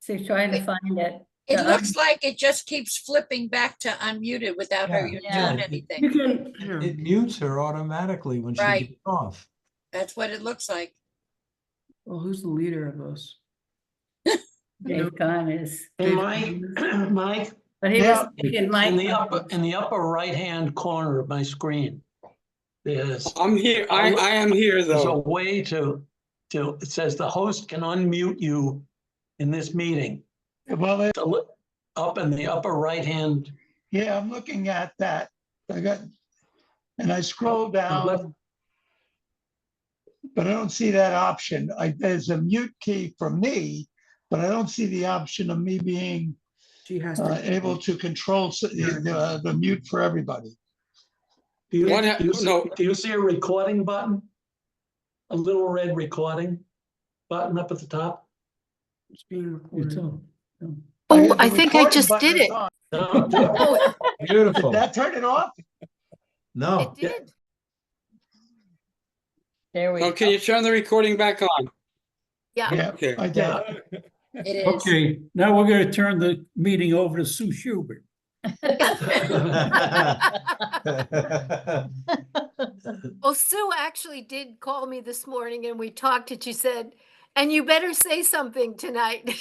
so he's trying to find it. It Yeah. looks like it just keeps flipping back to unmuted without her doing Yeah. You anything. can, It mutes her automatically when she Right. gets off. That's what it looks like. Well, who's the leader of us? Dave Kahn is, Hey, Mike, Mike, but he was Yeah. thinking, in Mike, the upper right-hand corner of my screen, there's I'm here. I am here there's a though. way to, it says the host can unmute you in this meeting. well, Up in the upper right-hand, yeah, I'm looking at that. And I scroll down. But I don't see that option. There's a mute key for me, but I don't see the option of me being She has to. able to control the mute for everybody. do you, What hap- do you see- no. do you see a recording button? A little red recording button up at the top? It's being You recorded. tell. Oh, I The think I recording just button did is it. on. No, Oh, Beautiful. Did that turn it off? No, it did. There we Oh, go. can you turn the recording back on? Yeah. Yeah, Okay. I did. yeah. It is. Okay, now we're gonna turn the meeting over to Sue Schubert. Well, Sue actually did call me this morning and we talked and she said, and you better say something tonight.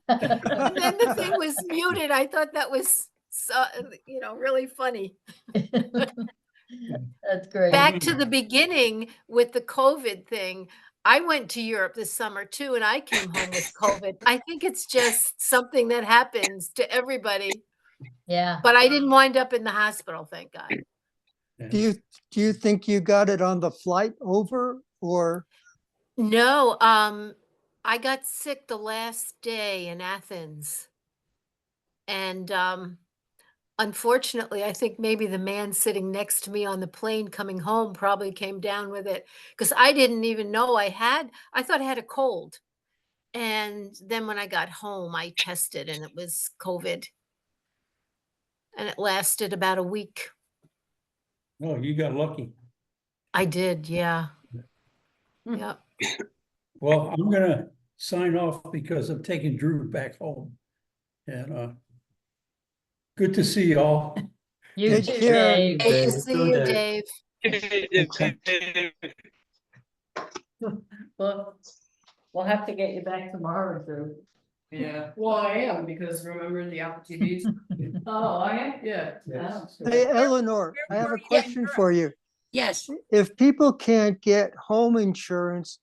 And then the thing was muted. I thought that was, so, really funny. That's great. Back to the beginning with the COVID thing. I went to Europe this summer too, and I came home with COVID. I think it's just something that happens to everybody, Yeah. but I didn't wind up in the hospital, thank God. Do you think you got it on the flight over or? No, I got sick the last day in Athens. And unfortunately, I think maybe the man sitting next to me on the plane coming home probably came down with it because I didn't even know I thought I had a cold. And then when I got home, I tested and it was COVID. And it lasted about a week. Oh, you got lucky. I did, yeah. Yeah. Well, I'm gonna sign off because I'm taking Drew back home. And good to see y'all. You Take too, care. Dave. Great to see you, Dave. Dave. well, we'll have to get you back tomorrow, Drew. Yeah, well, I am, because remember the opportunities? Oh, I am? Yeah. Hey, Eleanor, I have a question for you. Yes, If people can't get home insurance,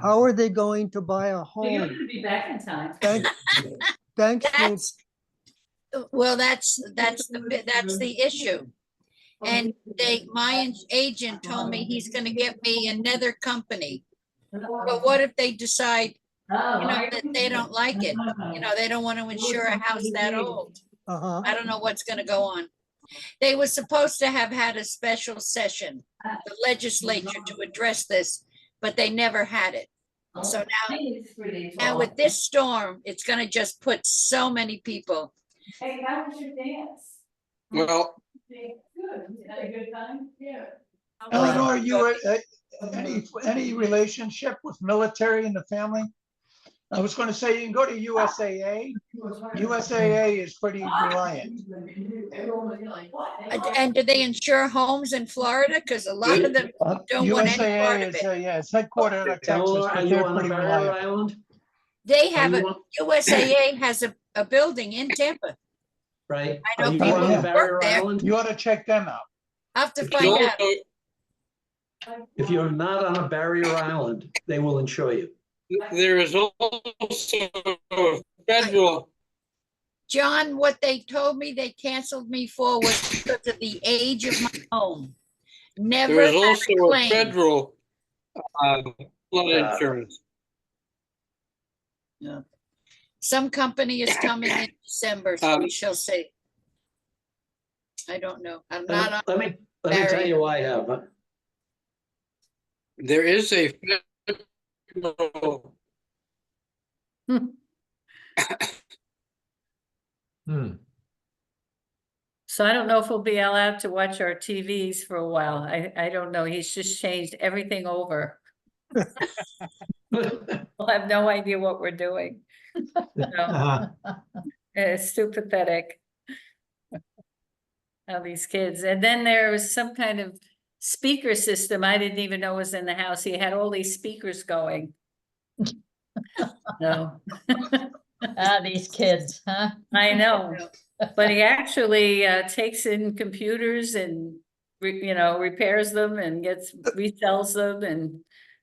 how are they going to buy a You're home? gonna be back in time. Banks won't, that's, well, that's the issue. And my agent told me he's gonna get me another company. But what if they decide, that they don't like it? They don't want to insure a house that old. I don't know what's gonna go on. They were supposed to have had a special session, the legislature, to address this, but they never had it. So now with this storm, it's gonna just put so many people. Hey, how was your dance? Well, Good. Had a good time? Yeah. Eleanor, any relationship with military in the family? I was going to say you can go to USAA. USAA is pretty reliant. And do they insure homes in Florida? Because a lot of them don't want any part USAA of is, it. yeah, it's headquartered out of Texas, Eleanor, are but you they're on the pretty Barrier reliable. Island? They Are have you a, on- USAA has a building in Tampa. Right? I know Are you people on who the yeah. Barrier work there. Island? You ought to check them out. I'll have to If find you- out. If you're not on a Barrier Island, they will insure you. There is also a federal, John, what they told me they canceled me for was because of the age of my home. Never there is had also a a claim. federal flood insurance. Some company is coming in December, so we shall see. I don't know. I'm not on. Let me tell Barrier. you why I have. There is a federal So I don't know if we'll be allowed to watch our TVs for a while. I don't know. He's just changed everything over. We'll have no idea what we're doing. So, it's too pathetic. How these kids, and then there was some kind of speaker system I didn't even know was in the house. He had all these speakers going. No. These kids, huh? I know, but he actually takes in computers and repairs them and resells them, and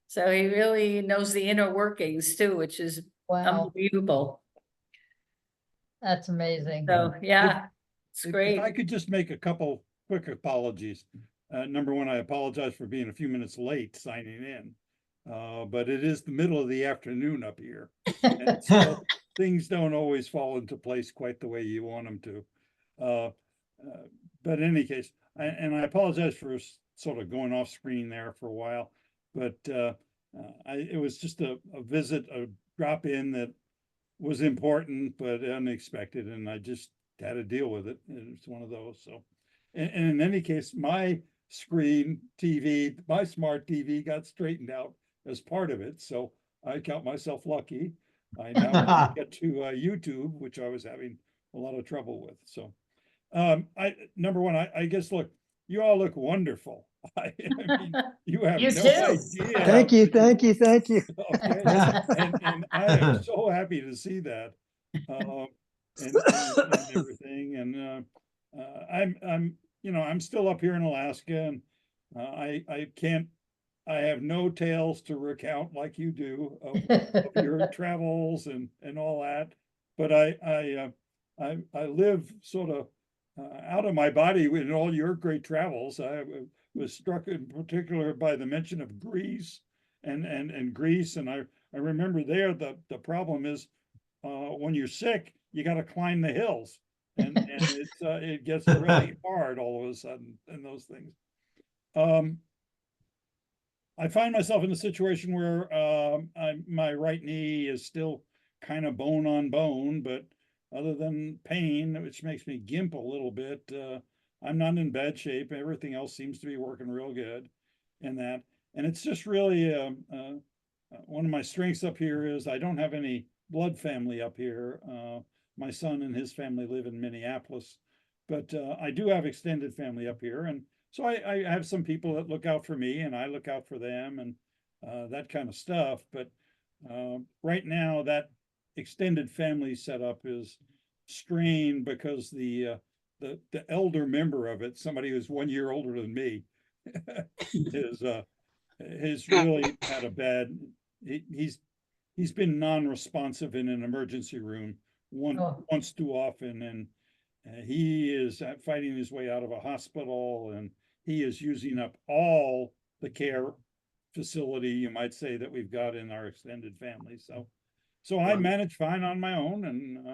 so he really knows the inner workings too, which is Wow, unbelievable. that's amazing. So yeah, it's If great. I could just make a couple quick apologies. Number one, I apologize for being a few minutes late signing in. But it is the middle of the afternoon up here. And so things don't always fall into place quite the way you want them to. But in any case, and I apologize for sort of going off screen there for a while, but it was just a visit, a drop in that was important but unexpected, and I just had to deal with it. It's one of those. So, and in any case, my screen TV, my smart TV got straightened out as part of it. So I count myself lucky. I now get to YouTube, which I was having a lot of trouble with. So number one, I guess, look, you all look wonderful. I mean, you have You no too. idea. Thank you, thank you, thank you. Okay, and I am so happy to see that, and everything. And I'm still up here in Alaska, and I have no tales to recount like you do of your travels and all that. But I live sort of out of my body in all your great travels. I was struck in particular by the mention of Greece and Greece. And I remember there, the problem is when you're sick, you got to climb the hills, and it gets really hard all of a sudden and those things. I find myself in a situation where my right knee is still kind of bone on bone, but other than pain, which makes me gimp a little bit, I'm not in bad shape. Everything else seems to be working real good in that. And it's just really one of my strengths up here is I don't have any blood family up here. My son and his family live in Minneapolis, but I do have extended family up here. And so I have some people that look out for me and I look out for them and that kind of stuff. But right now that extended family setup is strained because the elder member of it, somebody who's 1 year older than me, has really had a bad. He's been non-responsive in an emergency room once too often, and he is fighting his way out of a hospital, and he is using up all the care facility, you might say, that we've got in our extended family. So I manage fine on my own, and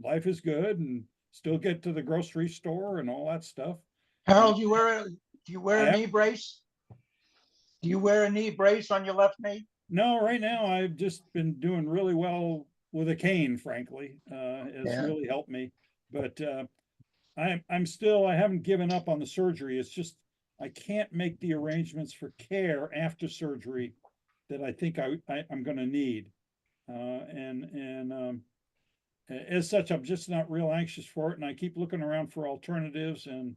life is good, and still get to the grocery store and all that stuff. Harold, do you wear a knee brace? Do you wear a knee brace on your left knee? No, right now I've just been doing really well with a cane, frankly. It's really helped me. But I haven't given up on the surgery. It's just, I can't make the arrangements for care after surgery that I think I'm gonna need. As such, I'm just not real anxious for it, and I keep looking around for alternatives, and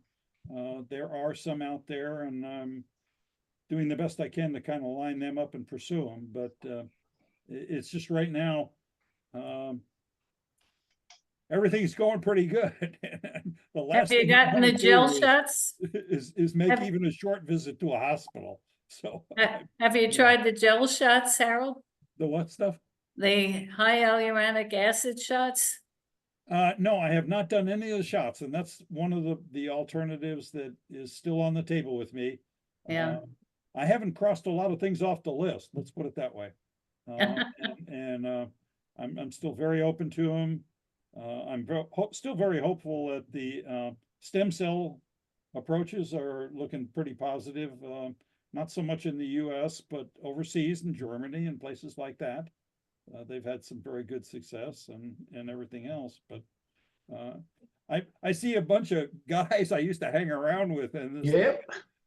there are some out there, and I'm doing the best I can to kind of line them up and pursue them, but it's just right now, everything's going pretty good. The last Have you thing I gotten wanna the gel do shots? is make Have- even a short visit to a hospital, so. Have you tried the gel shots, Harold? The what stuff? The high hyaluronic acid shots? No, I have not done any of the shots, and that's one of the alternatives that is still on the table with me. Yeah. I haven't crossed a lot of things off the list, let's put it that way. I'm still very open to them. I'm still very hopeful that the stem cell approaches are looking pretty positive. Not so much in the US, but overseas in Germany and places like that. They've had some very good success and everything else, but I see a bunch of guys I used to hang around with, and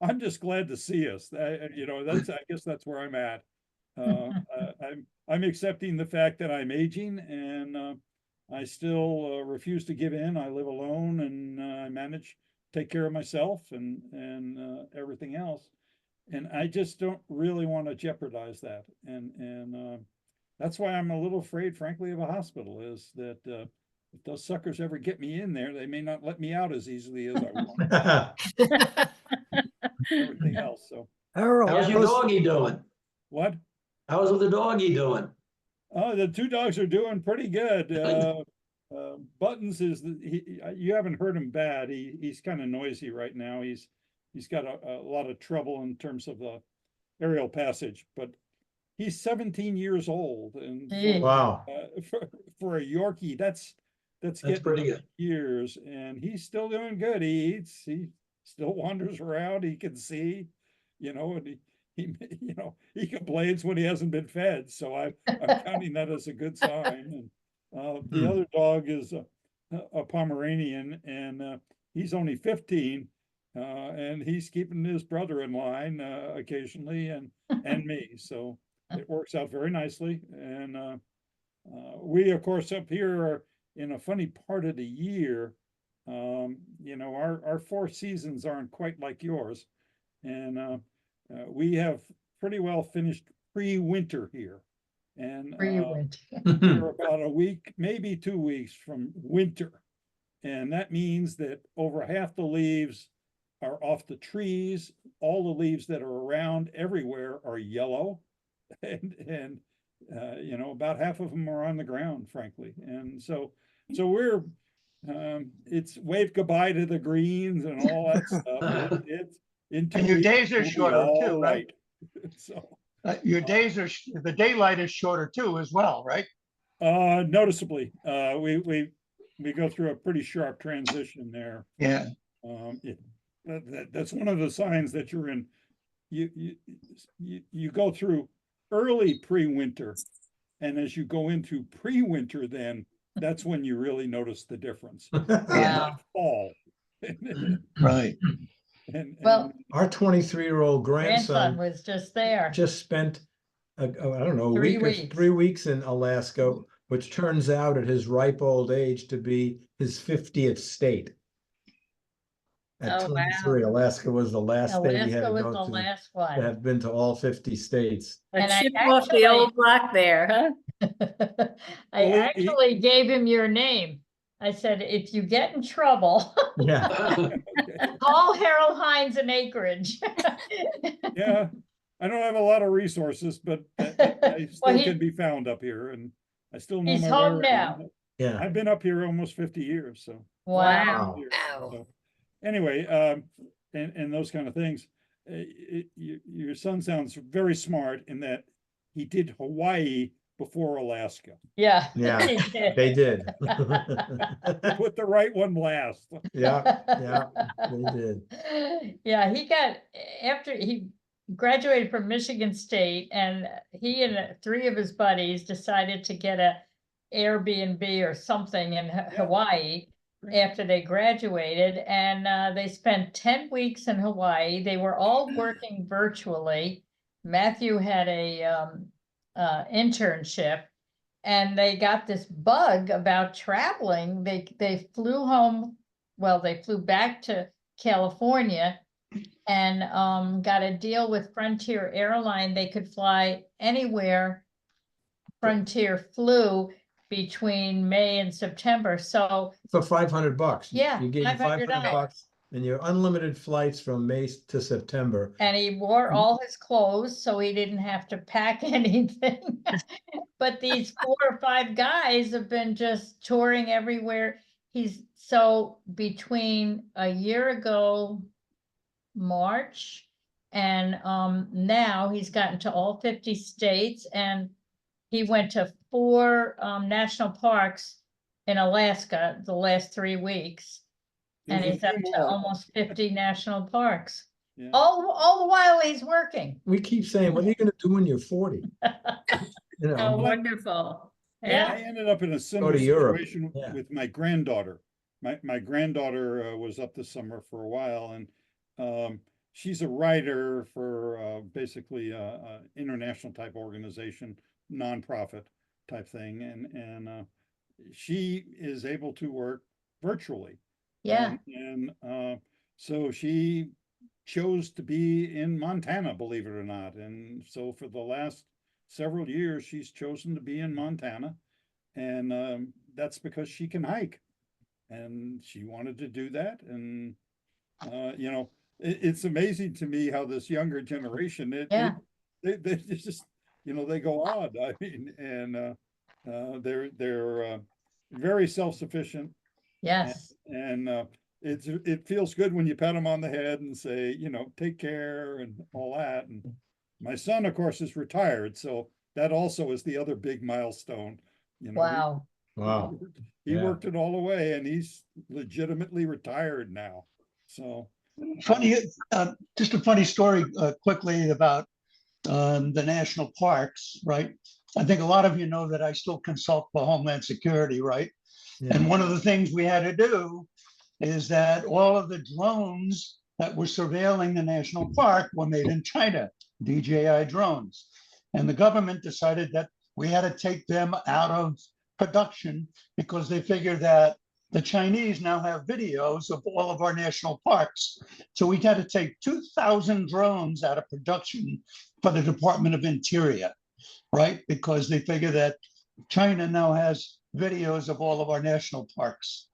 I'm just glad to see us. You know, I guess that's where I'm at. I'm accepting the fact that I'm aging, and I still refuse to give in. I live alone, and I manage to take care of myself and everything else. And I just don't really want to jeopardize that. And that's why I'm a little afraid, frankly, of a hospital, is that if those suckers ever get me in there, they may not let me out as easily as I want. Everything else, so. Harold, How's your doggy doing? What? How's the doggy doing? Oh, the two dogs are doing pretty good. Buttons you haven't heard him bad. He's kind of noisy right now. He's got a lot of trouble in terms of the aerial passage, but he's 17 years old, and Wow. for a Yorkie, that's getting pretty good. years, and he's still doing good. He eats, he still wanders around, he can see, you know, and he complains when he hasn't been fed, so I'm counting that as a good sign. And the other dog is a Pomeranian, and he's only 15, and he's keeping his brother in line occasionally, and me, so it works out very nicely. And we, of course, up here are in a funny part of the year. You know, our 4 seasons aren't quite like yours, and we have pretty well finished pre-winter here, and we're about a week, maybe 2 weeks from winter, and that means that over half the leaves are off the trees. All the leaves that are around everywhere are yellow, and you know, about half of them are on the ground, frankly. And so we're it's wave goodbye to the greens and all that stuff. And your days are shorter too, right? So your days are the daylight is shorter too, as well, right? Noticeably, we go through a pretty sharp transition there. Yeah. That's one of the signs that you're in. You go through early pre-winter, and as you go into pre-winter, then that's when you really notice the difference. Wow. Fall. Right. Well, Our 23-year-old grandson grandson was just there. just spent, I don't know, a 3 week or weeks. 3 weeks in Alaska, which turns out at his ripe old age to be his 50th state. At Oh, wow. 23, Alaska was the last state he had Alaska to was go the to. last To one. have been to all 50 states. A And I chip off the old actually- block there, huh? I Well, actually gave him your name. I said, if you get in trouble, Yeah. call Harold Hines in Acreage. Yeah, I don't have a lot of resources, but I still he- can be found up here, and I still know He's my home way now. around. Yeah. I've been up here almost 50 years, so. Wow. Years, so. Anyway, and those kind of things. Your son sounds very smart in that he did Hawaii before Alaska. Yeah. Yeah, he did. they did. Put the right one last. Yeah, they did. Yeah, he got, after he graduated from Michigan State, and he and 3 of his buddies decided to get a Airbnb or something in Hawaii. after they graduated, and they spent 10 weeks in Hawaii. They were all working virtually. Matthew had a internship, and they got this bug about traveling. They flew home. Well, they flew back to California and got a deal with Frontier Airline. They could fly anywhere Frontier flew between May and September. So For $500. Yeah, You gave $500 $500. and your unlimited flights from May to September. And he wore all his clothes, so he didn't have to pack anything. But these 4 or 5 guys have been just touring everywhere. So between a year ago, March, and now he's gotten to all 50 states, and he went to 4 national parks in Alaska the last 3 weeks. And he's up to almost 50 national parks. Yeah. All the while he's working. We keep saying, what are you gonna do when you're 40? You Oh, know, wonderful. Yeah, I Yeah, ended up in a similar to Europe, situation yeah. with my granddaughter. My granddaughter was up this summer for a while, and she's a writer for basically a international type organization, nonprofit type thing, and she is able to work virtually. Yeah. And so she chose to be in Montana, believe it or not. And so for the last several years, she's chosen to be in Montana. And that's because she can hike. And she wanted to do that. And, you know, it's amazing to me how this younger generation, they just, you know, they go odd. I mean, and they're very self-sufficient. Yes. And it feels good when you pat them on the head and say, you know, take care and all that. And my son, of course, is retired, so that also is the other big milestone. You know, Wow. Wow. he Yeah. worked it all away, and he's legitimately retired now. So Funny, just a funny story quickly about the national parks, right? I think a lot of you know that I still consult for Homeland Security, right? Yeah. And one of the things we had to do is that all of the drones that were surveilling the national park were made in China, DJI drones. And the government decided that we had to take them out of production because they figured that the Chinese now have videos of all of our national parks. So we had to take 2,000 drones out of production for the Department of Interior, right? Because they figure that China now has videos of all of our national parks.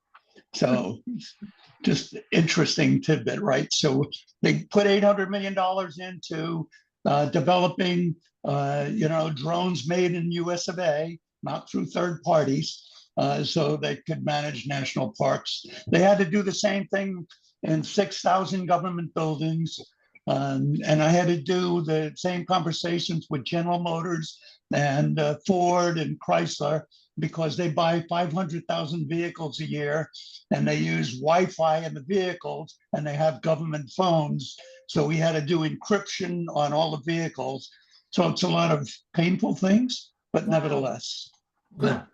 So just interesting tidbit, right? So they put $800 million into developing, you know, drones made in US of A, not through third parties, so they could manage national parks. They had to do the same thing in 6,000 government buildings. And I had to do the same conversations with General Motors and Ford and Chrysler, because they buy 500,000 vehicles a year and they use Wi-Fi in the vehicles and they have government phones. So we had to do encryption on all the vehicles. So it's a lot of painful things, but nevertheless. Yeah.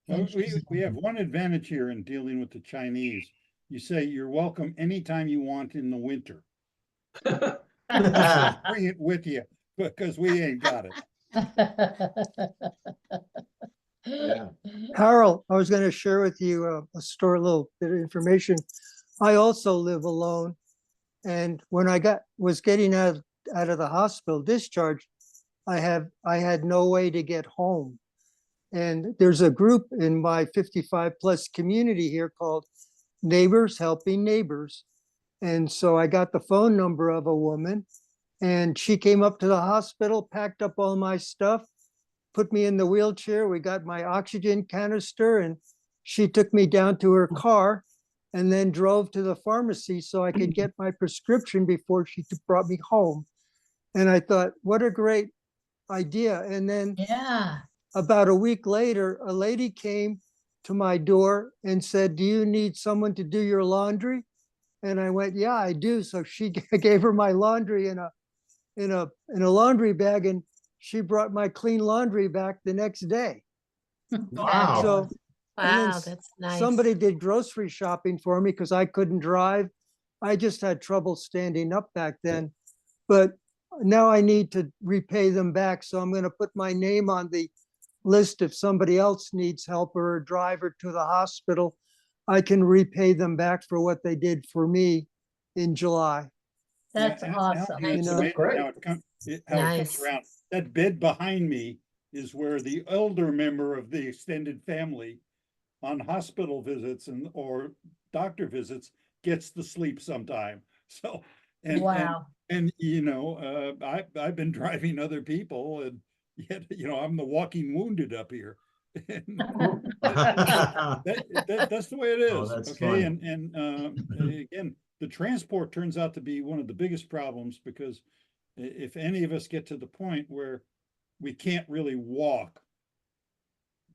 we have one advantage here in dealing with the Chinese. You say you're welcome anytime you want in the winter. Bring it with you, because we ain't got it. Yeah. Harold, I was going to share with you a little bit of information. I also live alone. And when I was getting out of the hospital discharged, I had no way to get home. And there's a group in my 55 plus community here called Neighbors Helping Neighbors. And so I got the phone number of a woman, and she came up to the hospital, packed up all my stuff, put me in the wheelchair. We got my oxygen canister, and she took me down to her car and then drove to the pharmacy so I could get my prescription before she brought me home. And I thought, what a great idea. And then about a week later, a lady came to my door and said, do you need someone to do your laundry? And I went, yeah, I do. So she gave her my laundry in a laundry bag, and she brought my clean laundry back the next day. Wow. So And then Wow, s- that's nice. Somebody did grocery shopping for me because I couldn't drive. I just had trouble standing up back then. But now I need to repay them back. So I'm going to put my name on the list. If somebody else needs help or a driver to the hospital, I can repay them back for what they did for me in July. That's Yeah, awesome. It's know, amazing great. how it comes Nice. around. That bed behind me is where the elder member of the extended family on hospital visits or doctor visits gets to sleep sometime. So, Wow. and I've been driving other people, and yet, I'm the walking wounded up here. And that's the way it Oh, is. that's Okay. funny. And again, the transport turns out to be one of the biggest problems, because if any of us get to the point where we can't really walk,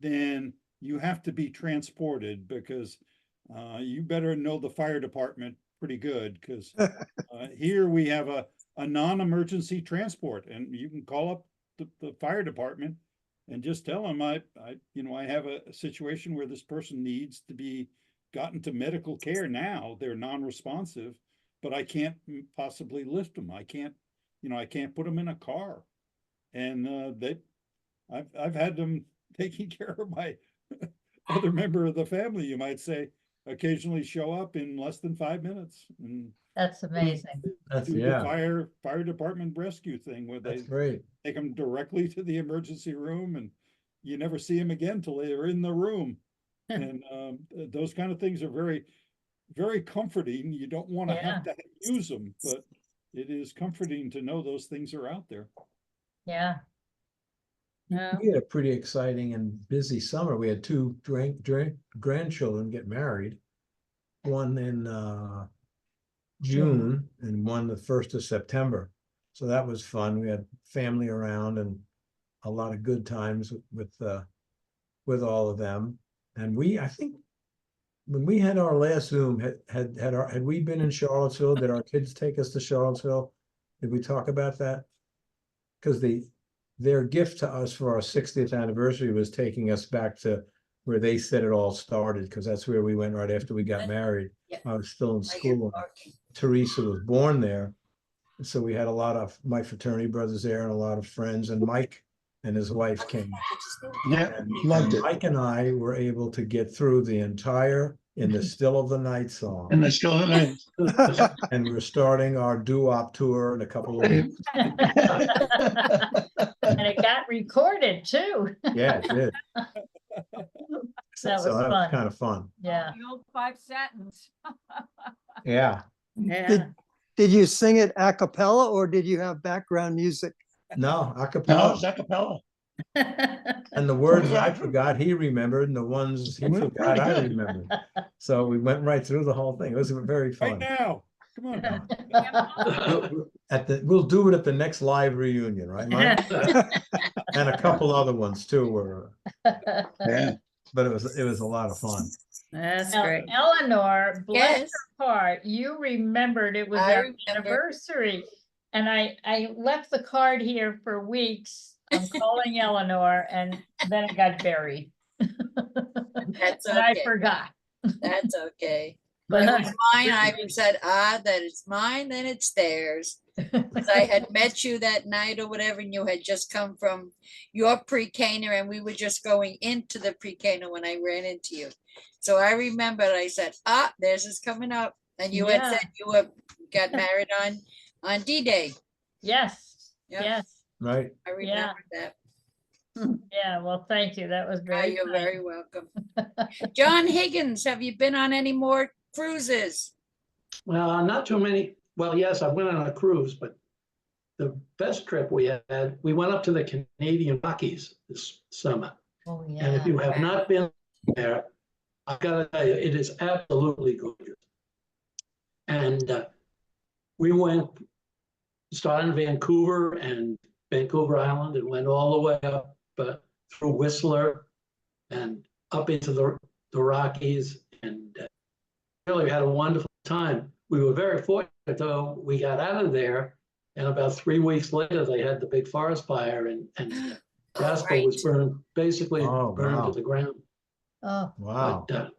then you have to be transported, because you better know the fire department pretty good, because here we have a non-emergency transport, and you can call up the fire department and just tell them I have a situation where this person needs to be gotten to medical care now. They're non-responsive, but I can't possibly lift them. I can't put them in a car. And I've had them taking care of my other member of the family, you might say, occasionally show up in less than 5 minutes and That's amazing. That's, do the yeah, fire department rescue thing where they that's great. take them directly to the emergency room, and you never see them again till they're in the room. And those kind of things are very, very comforting. You don't want to have to use them, but it is comforting to know those things are out there. Yeah. Yeah. We had a pretty exciting and busy summer. We had two grandchildren get married. One in June and one the 1st of September. So that was fun. We had family around and a lot of good times with all of them. And I think when we had our last Zoom, had we been in Charlottesville? Did our kids take us to Charlottesville? Did we talk about that? Because their gift to us for our 60th anniversary was taking us back to where they said it all started, because that's where we went right after we got married. Yeah. I was still in school. Teresa was born there. So we had a lot of my fraternity brothers there and a lot of friends, and Mike and his wife came. Yeah, And loved it. Mike and I were able to get through the entire In the Still of the Night song. And it's still in it. And we're starting our doo-wop tour in a couple of weeks. And it got recorded too. Yeah, it did. That was So fun. kind of fun. Yeah. The old 5 satins. Yeah. Yeah. Did you sing it a cappella or did you have background music? No, a No, cappella. it's a cappella. And the words I forgot, he remembered, and the ones he Well, forgot, I pretty good. remembered. So we went right through the whole thing. It was very Right fun. now, come on now. We'll do it at the next live reunion, right, Mike? And a couple other ones too were, Yeah. but it was a lot of fun. That's Now, great. Eleanor, bless Yes. her heart, you remembered it was I our remember. anniversary. And I left the card here for weeks. I'm calling Eleanor, and then it got buried. That's And I okay. forgot. That's okay. But it was mine. I said, that it's mine, then it's theirs. 'Cause I had met you that night or whatever, and you had just come from your pre-Cana, and we were just going into the pre-Cana when I ran into you. So I remembered, I said, theirs is coming up. And you had Yeah. said you got married on D-Day. Yes, Yep. yes. Right? I remember that. Yeah, well, thank you. That was very You're kind. very welcome. John Higgins, have you been on any more cruises? Not too many. Well, yes, I went on a cruise, but the best trip we had, we went up to the Canadian Rockies this summer. Oh, And if you have not been there, I've got to tell you, it is absolutely gorgeous. And we started in Vancouver and Vancouver Island and went all the way up through Whistler and up into the Rockies, and really had a wonderful time. We were very fortunate, though. We got out of there, and about 3 weeks later, they had the big forest fire, and Jasper was burned, basically Oh, burned wow. to the ground. Oh, Wow. But,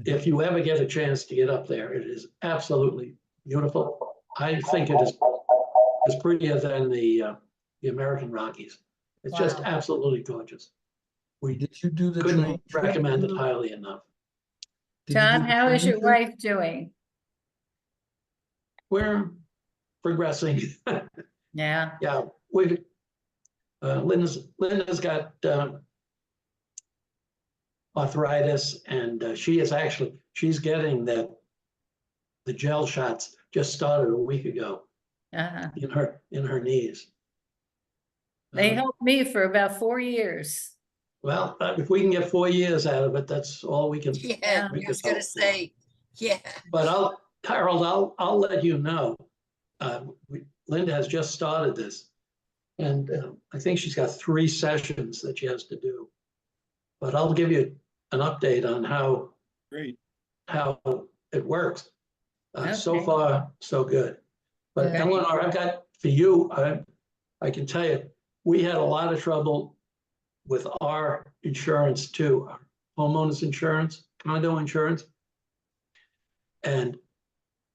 if you ever get a chance to get up there, it is absolutely beautiful. I think it is prettier than the American Rockies. It's just Wow. absolutely gorgeous. We Did you do the train couldn't trip? recommend it highly enough. Did you do John, the how is train your trip? wife doing? We're progressing. Yeah, Yeah, Linda's got arthritis, and she's getting the gel shots just started a week ago uh-huh. in her knees. They Um, helped me for about 4 years. Well, if we can get 4 years out of it, that's all we can. Yeah, we I was can gonna hope for. say, yeah. But Harold, I'll let you know. Linda has just started this, and I think she's got 3 sessions that she has to do. But I'll give you an update on how Great. it works. So Okay. far, so good. But Good. Eleanor, I've got for you, I can tell you, we had a lot of trouble with our insurance too, our homeowners insurance, condo insurance. And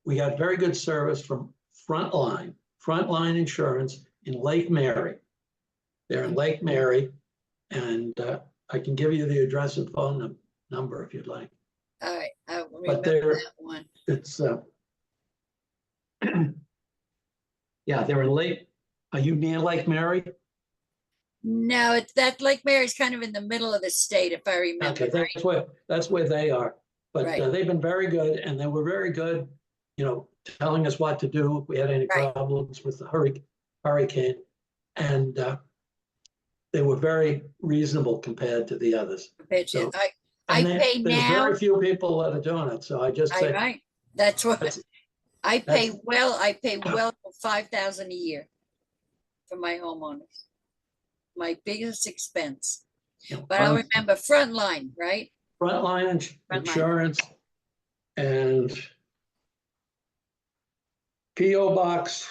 we got very good service from Frontline Insurance in Lake Mary. They're in Lake Mary, and I can give you the address and phone number if you'd like. All right, I But remember that one. It's yeah, they're in Lake. Are you near Lake Mary? No, it's that Lake Mary's kind of in the middle of the state, if I remember Okay, right. that's where they are. But Right. they've been very good, and they were very good, telling us what to do if we had any Right. problems with the hurricane. And they were very reasonable compared to the others. Bitch, So- I And pay there's now, very few people that are doing it, so I just say. right, that's what, that's- I pay that's- well 5,000 a year for my homeowners. My biggest expense, but I'll remember Frontline, right? Frontline Frontline. Insurance and PO Box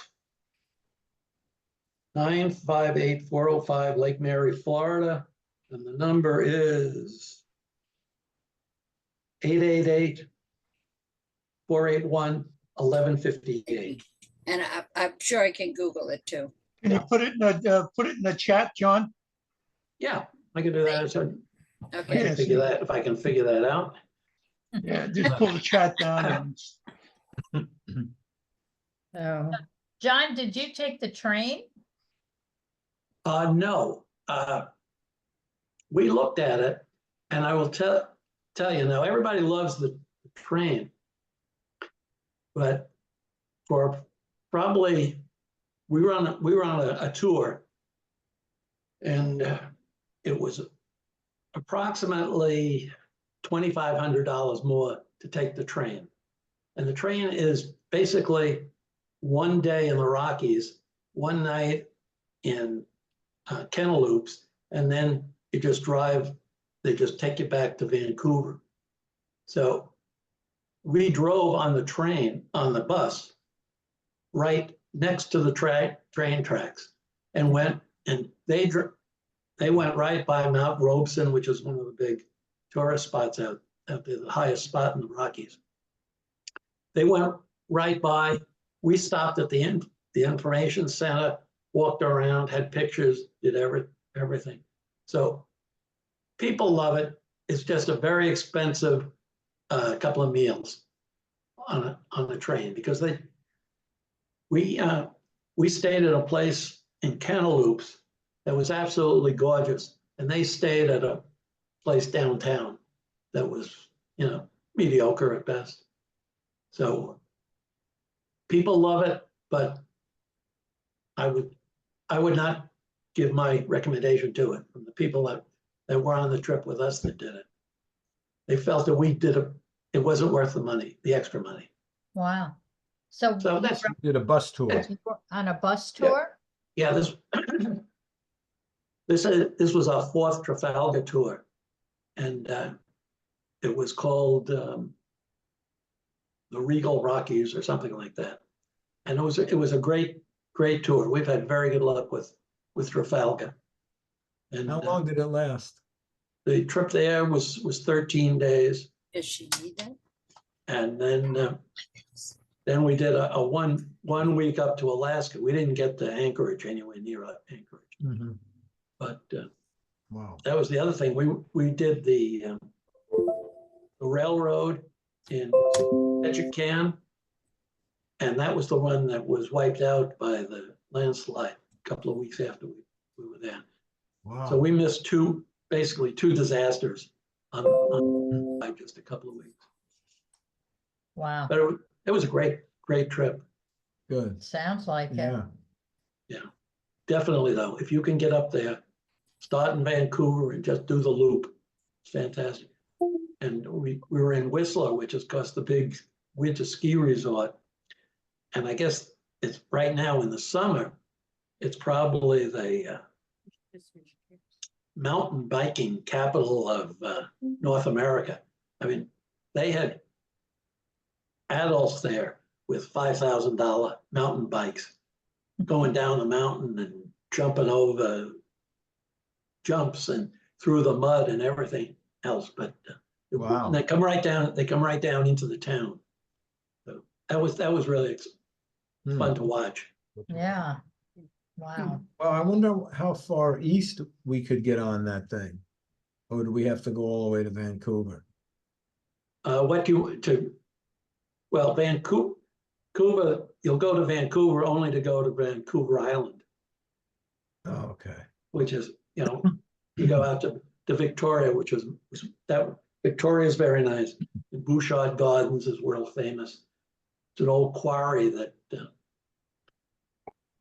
958-405 Lake Mary, Florida. And the number is 888-481-1158. And I'm sure I can Google it too. Can you put it in the chat, John? Yeah, I can do that. So I Okay, can figure that, if I can figure that out. Yeah, just pull the chat down and So, John, did you take the train? No, we looked at it, and I will tell you now, everybody loves the train. But for probably, we were on a tour, and it was approximately $2,500 more to take the train. And the train is basically one day in the Rockies, one night in Kenaloops, and then you just drive, they just take you back to Vancouver. So we drove on the train, on the bus, right next to the train tracks, and they went right by Mount Robeson, which is one of the big tourist spots out there, the highest spot in the Rockies. They went right by. We stopped at the information center, walked around, had pictures, did everything. So people love it. It's just a very expensive couple of meals on a train, because we stayed at a place in Kenaloops that was absolutely gorgeous, and they stayed at a place downtown that was, mediocre at best. So people love it, but I would not give my recommendation to it from the people that were on the trip with us that did it. They felt that it wasn't worth the money, the extra money. Wow. So So you that's, Did a bus tour. were on a bus Yeah. tour? yeah, this was our 4th Trafalgar tour. And it was called the Regal Rockies or something like that. And it was a great tour. We've had very good luck with Trafalgar. And How long did it last? the trip there was 13 days. Does she need that? And then we did a one week up to Alaska. We didn't get to Anchorage, anywhere near Anchorage. Mhm. But Wow. that was the other thing. We did the railroad in Ketchikan. And that was the one that was wiped out by the landslide a couple of weeks after we were there. Wow. So we missed basically two disasters on just a couple of weeks. Wow, But it was a great trip. Good. sounds like it. Yeah. Yeah, definitely though. If you can get up there, start in Vancouver and just do the loop, it's fantastic. And we were in Whistler, which is, of course, the big winter ski resort. And I guess it's right now in the summer, it's probably the mountain biking capital of North America. I mean, they had adults there with $5,000 mountain bikes going down the mountain and jumping over jumps and through the mud and everything else. But Wow. they come right down. They come right down into the town. So that was really fun to watch. Yeah, wow. Well, I wonder how far east we could get on that thing. Or do we have to go all the way to Vancouver? Well, Vancouver, you'll go to Vancouver only to go to Vancouver Island, Oh, okay. which is, you go out to Victoria, Victoria's very nice. The Bouchard Gardens is world famous. It's an old quarry that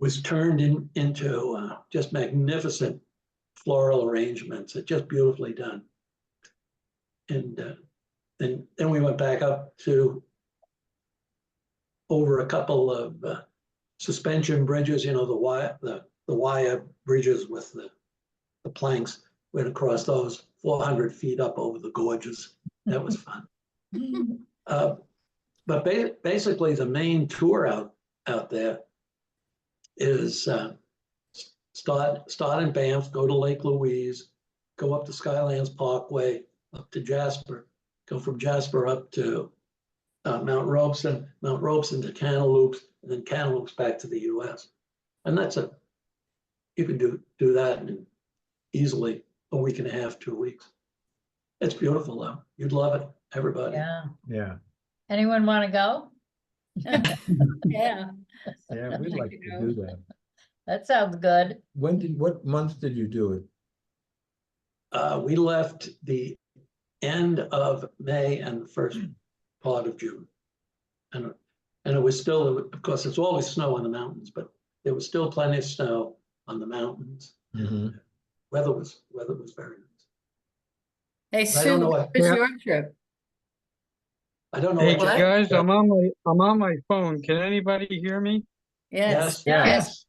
was turned into just magnificent floral arrangements. It's just beautifully done. And then we went back up to over a couple of suspension bridges, the wire bridges with the planks. Went across those 400 feet up over the gorges. That was fun. But basically, the main tour out there is start in Banff, go to Lake Louise, go up to Skylands Parkway, up to Jasper, go from Jasper up to Mount Robeson to Kamloops, and then Kamloops back to the US. And you can do that in easily a week and a half, 2 weeks. It's beautiful though. You'd love it, everybody. Yeah. Yeah. Anyone want to go? Yeah. Yeah, we'd like to do that. That sounds good. What month did you do it? We left the end of May and the first part of June. And it was still, of course, it's always snow on the mountains, but there was still plenty of snow on the mountains. Mhm. Weather was very nice. Hey, I Sue, don't know what what- was Yeah. your trip? I don't know. Hey what- guys, I'm on my phone. Can anybody hear me? Yes. Yes.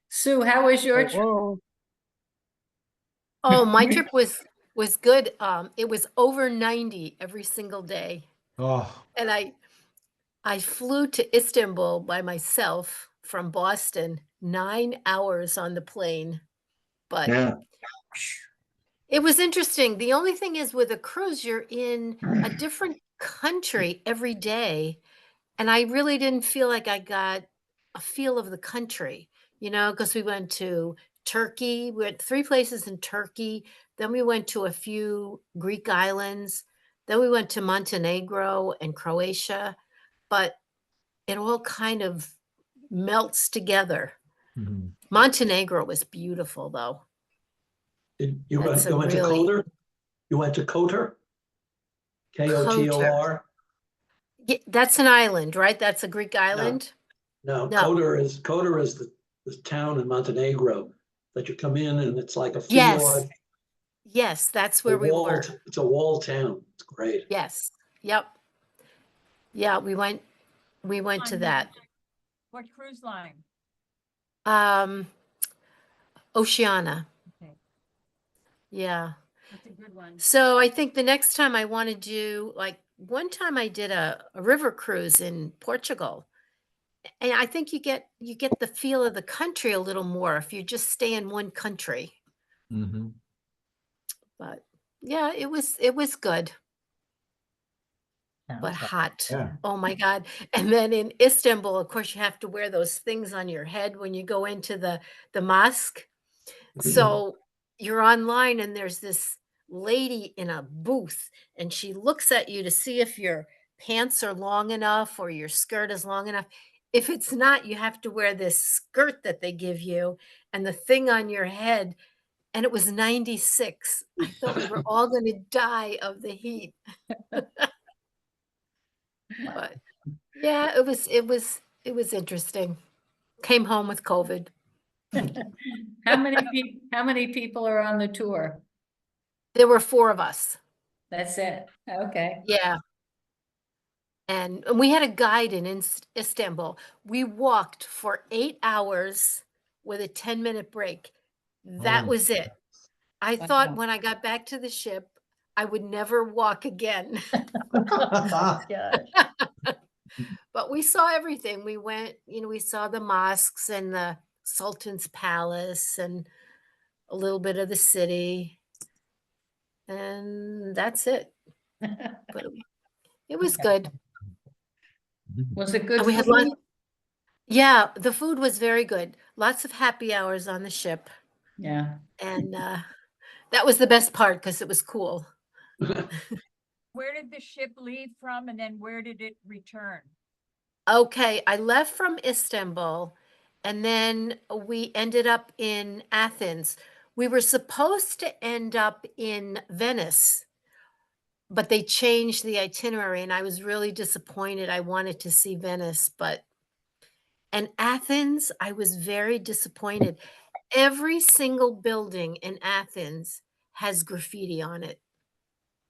Sue, how was your trip? Hello? Oh, my trip was good. It was over 90 every single day. Oh, And I flew to Istanbul by myself from Boston, 9 hours on the plane. But Yeah. it was interesting. The only thing is with a cruise, you're in a different country every day. And I really didn't feel like I got a feel of the country, because we went to Turkey. We went 3 places in Turkey. Then we went to a few Greek islands. Then we went to Montenegro and Croatia. But it all kind of melts together. mhm. Montenegro was beautiful, though. You That's went a to really- Kotor? You went to Kotor? Kotor? Yeah, that's an island, right? That's a Greek island? No, No. Kotor is the town in Montenegro that you come in and it's like a Yes. fjord. Yes, that's where we were. It's a walled town. It's great. Yes. Yep. Yeah, we went to that. What cruise line? Oceana. Okay, Yeah. that's a good one. So I think the next time I want to do, like, one time I did a river cruise in Portugal. And I think you get the feel of the country a little more if you just stay in one country. Mhm. But yeah, it was good, but hot. Yeah. Oh my God. And then in Istanbul, of course, you have to wear those things on your head when you go into the mosque. So you're online and there's this lady in a booth and she looks at you to see if your pants are long enough or your skirt is long enough. If it's not, you have to wear this skirt that they give you and the thing on your head. And it was 96. I thought we were all going to die of the heat. But yeah, it was interesting. Came home with COVID. How many people are on the tour? There were 4 of us. That's it. Okay. Yeah. And we had a guide in Istanbul. We walked for 8 hours with a 10-minute break. That Oh. was it. I Wow. thought when I got back to the ship, I would never walk again. But we saw everything. We went, we saw the mosques and the Sultan's Palace and a little bit of the city. And that's it. But it was good. Was it good And we had food? yeah, the food was very good. Lots of happy hours on the ship. Yeah. And that was the best part because it was cool. Where did the ship leave from and then where did it return? Okay, I left from Istanbul and then we ended up in Athens. We were supposed to end up in Venice, but they changed the itinerary and I was really disappointed. I wanted to see Venice, and Athens, I was very disappointed. Every single building in Athens has graffiti on it.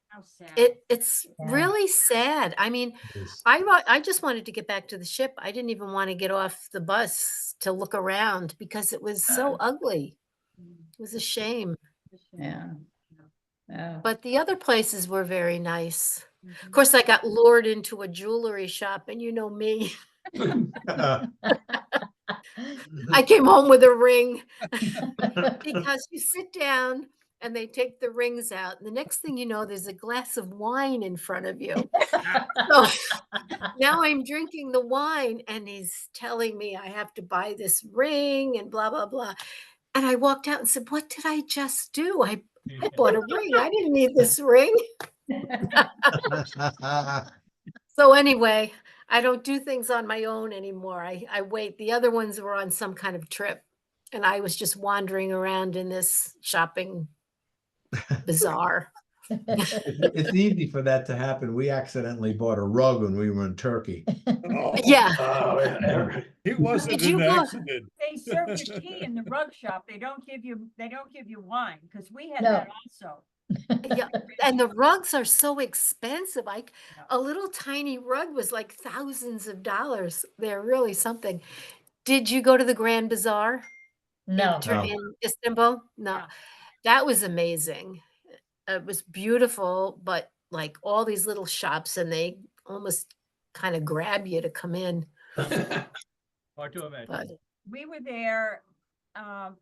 How sad. It's Yeah. really sad. I mean, Yes. I just wanted to get back to the ship. I didn't even want to get off the bus to look around because it was so ugly. It was a shame. Yeah. Oh. But the other places were very nice. Of course, I got lured into a jewelry shop, and you know me. I came home with a ring because you sit down and they take the rings out. And the next thing you know, there's a glass of wine in front of you. So now I'm drinking the wine and he's telling me I have to buy this ring and blah, blah, blah. And I walked out and said, what did I just do? I bought a ring. I didn't need this ring. So anyway, I don't do things on my own anymore. I wait. The other ones were on some kind of trip. And I was just wandering around in this shopping bazaar. It's easy for that to happen. We accidentally bought a rug when we were in Turkey. Oh, Yeah. It wasn't Did you an go- accident. They serve you tea in the rug shop. They don't give you wine because we had No. that also. Yeah, and the rugs are so expensive. Like a little tiny rug was like thousands of dollars. They're really something. Did you go to the Grand Bazaar No. No. in Istanbul? No, No. that was amazing. It was beautiful, but like all these little shops, and they almost kind of grab you to come in. Hard to imagine. But We were there,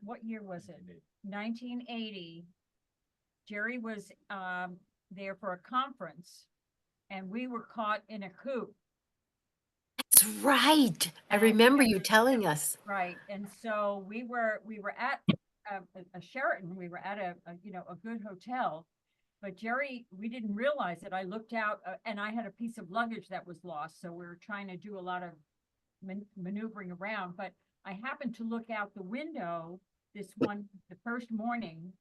what year was it? 1980. Jerry was there for a conference and we were caught in a coup. that's right. I remember you telling us. Right. And so we were at a Sheraton. We were at a good hotel. But Jerry, we didn't realize it. I looked out and I had a piece of luggage that was lost. So we were trying to do a lot of maneuvering around. But I happened to look out the window the first morning,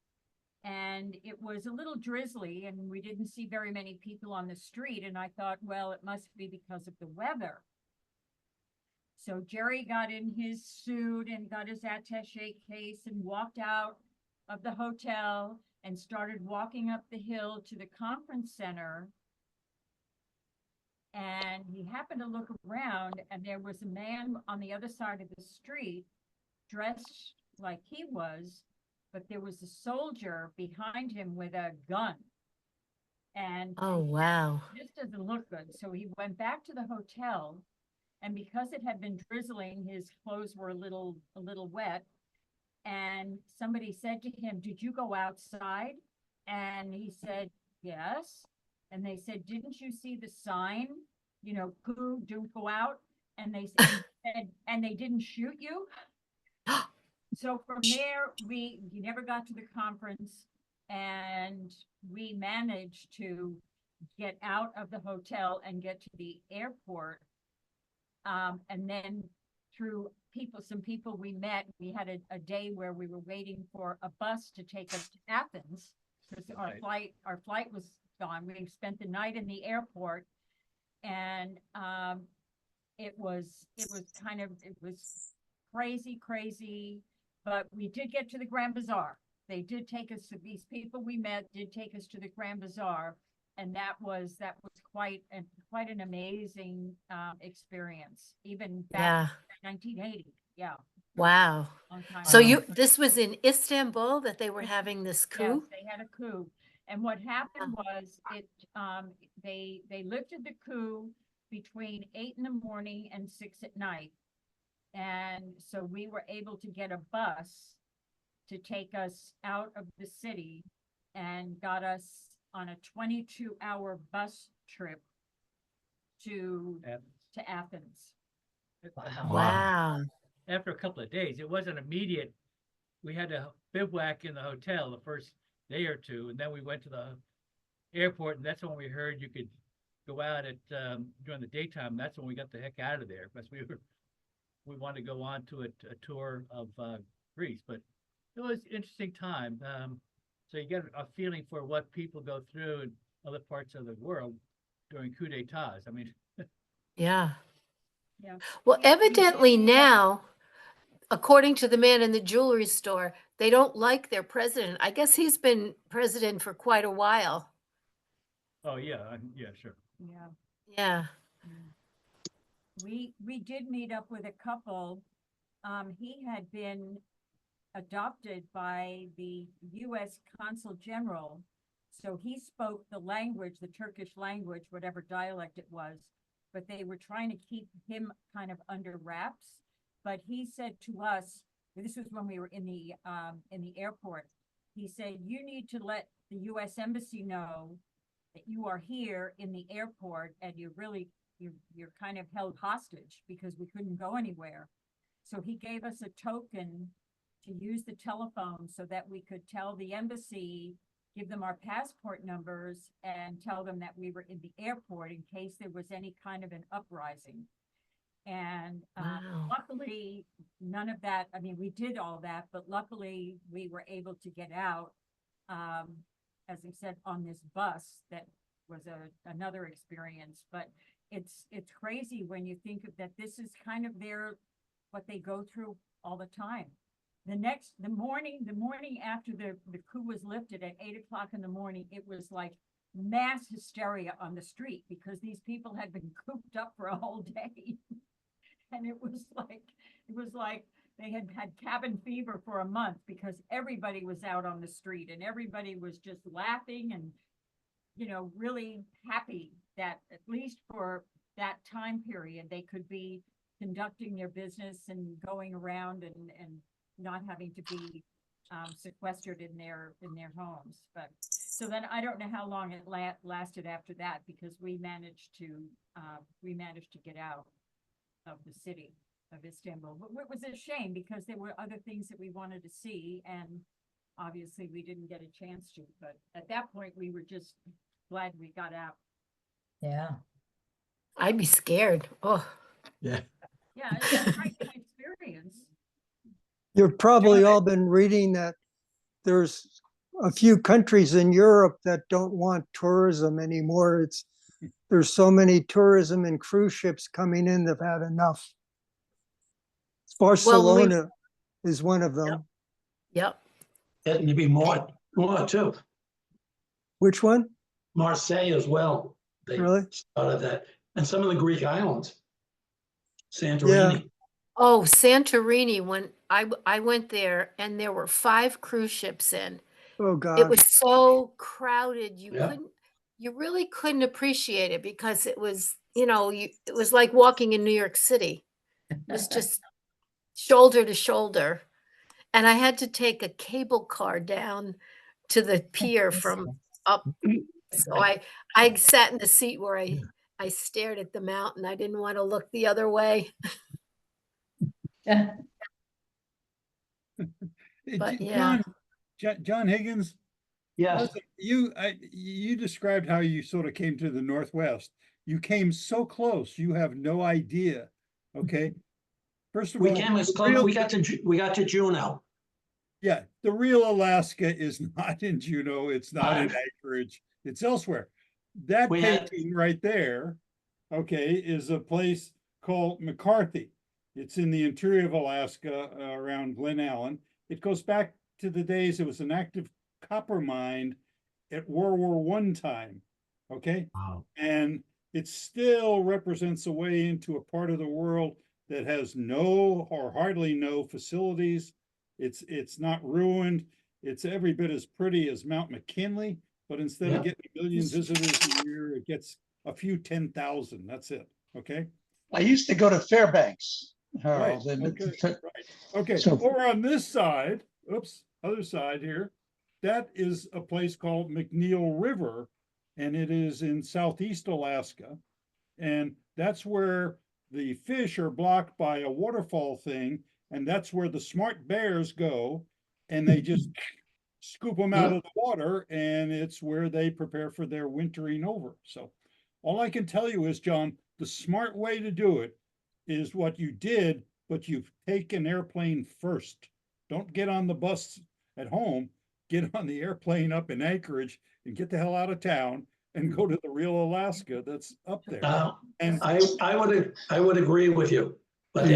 and it was a little drizzly and we didn't see very many people on the street. And I thought, well, it must be because of the weather. So Jerry got in his suit and got his attaché case and walked out of the hotel and started walking up the hill to the conference center. And he happened to look around and there was a man on the other side of the street dressed like he was, but there was a soldier behind him with a gun. And Oh, wow. this doesn't look good. So he went back to the hotel, and because it had been drizzling, his clothes were a little wet. And somebody said to him, "Did you go outside?" And he said, yes. And they said, didn't you see the sign? You know, poo, don't go out. And they said, and they didn't shoot you. So from there, we never got to the conference, and we managed to get out of the hotel and get to the airport. And then through some people we met, we had a day where we were waiting for a bus to take us to Athens, because our flight was gone. We spent the night in the airport, and it was crazy, but we did get to the Grand Bazaar. They did take us to, these people we met did take us to the Grand Bazaar, and that was quite an amazing experience, even back in 1980. Yeah. Wow. Long time So ago. this was in Istanbul that they were having this Yes, coup? they had a coup. And what happened was they lifted the coup between 8 in the morning and 6 at night. And so we were able to get a bus to take us out of the city and got us on a 22-hour bus trip to Athens. Wow. After a couple of days, it wasn't immediate. We had to bivouac in the hotel the first day or two, and then we went to the airport, and that's when we heard you could go out at during the daytime. That's when we got the heck out of there, because we wanted to go on to a tour of Greece. But it was an interesting time. So you get a feeling for what people go through in other parts of the world during coup d'etats. I mean, Yeah. Yeah. Well, evidently now, according to the man in the jewelry store, they don't like their president. I guess he's been president for quite a while. oh yeah, yeah, sure. Yeah. Yeah. We did meet up with a couple. He had been adopted by the U.S. Consul General. So he spoke the language, the Turkish language, whatever dialect it was, but they were trying to keep him kind of under wraps. But he said to us, this was when we were in the airport, he said, you need to let the U.S. Embassy know that you are here in the airport, and you're kind of held hostage because we couldn't go anywhere. So he gave us a token to use the telephone so that we could tell the embassy, give them our passport numbers, and tell them that we were in the airport in case there was any kind of an uprising. And luckily, none of that, I mean, we did all that, but luckily we were able to get out, as I said, on this bus. That was another experience. But it's crazy when you think of that. This is kind of what they go through all the time. The morning after the coup was lifted at 8 o'clock in the morning, it was like mass hysteria on the street because these people had been cooped up for a whole day. And it was like they had cabin fever for a month because everybody was out on the street and everybody was just laughing and, really happy that at least for that time period, they could be conducting their business and going around and not having to be sequestered in their homes. But so then I don't know how long it lasted after that, because we managed to get out of the city of Istanbul. But it was a shame because there were other things that we wanted to see, and obviously we didn't get a chance to. But at that point, we were just glad we got out. Yeah. I'd be scared. Oh. Yeah. Yeah, it's a great experience. You've probably all been reading that there's a few countries in Europe that don't want tourism anymore. There's so many tourism and cruise ships coming in, they've had enough. Barcelona is one of them. Yep. And to be more too. Which one? Marseille as well. They Really? started that. And some of the Greek islands. Santorini. Oh, Santorini, when I went there and there were 5 cruise ships in. Oh God. It was so crowded. Yeah. You really couldn't appreciate it because it was, it was like walking in New York City. It was just shoulder to shoulder. And I had to take a cable car down to the pier from up. So I sat in the seat where I stared at the mountain. I didn't want to look the other way. Yeah. But yeah. John Higgins, Yes, listen, you described how you sort of came to the Northwest. You came so close, you have no idea. Okay. First of we all, came as the close, real- we got to Juneau. Yeah, the real Alaska is not in Juneau. It's not in Right. Anchorage. It's elsewhere. That We had- painting right there, okay, is a place called McCarthy. It's in the interior of Alaska, around Glen Allen. It goes back to the days it was an active copper mine at World War I time. Okay, Wow. and it still represents a way into a part of the world that has no or hardly no facilities. It's not ruined. It's every bit as pretty as Mount McKinley, but instead Yeah. of getting a million visitors a year, it gets a few 10,000. That's it. Okay. I used to go to Fairbanks, Right. Harold. and Okay. Right. Okay. So- Over on this side, oops, other side here, that is a place called McNeil River, and it is in southeast Alaska. And that's where the fish are blocked by a waterfall thing, and that's where the smart bears go, and they just scoop them out of the water, and it's where they prepare for their wintering over. So all I can tell you is, John, the smart way to do it is what you did, but you've taken airplane first. Don't get on the bus at home, get on the airplane up in Anchorage and get the hell out of town and go to the real Alaska that's up there. And I would agree with you, but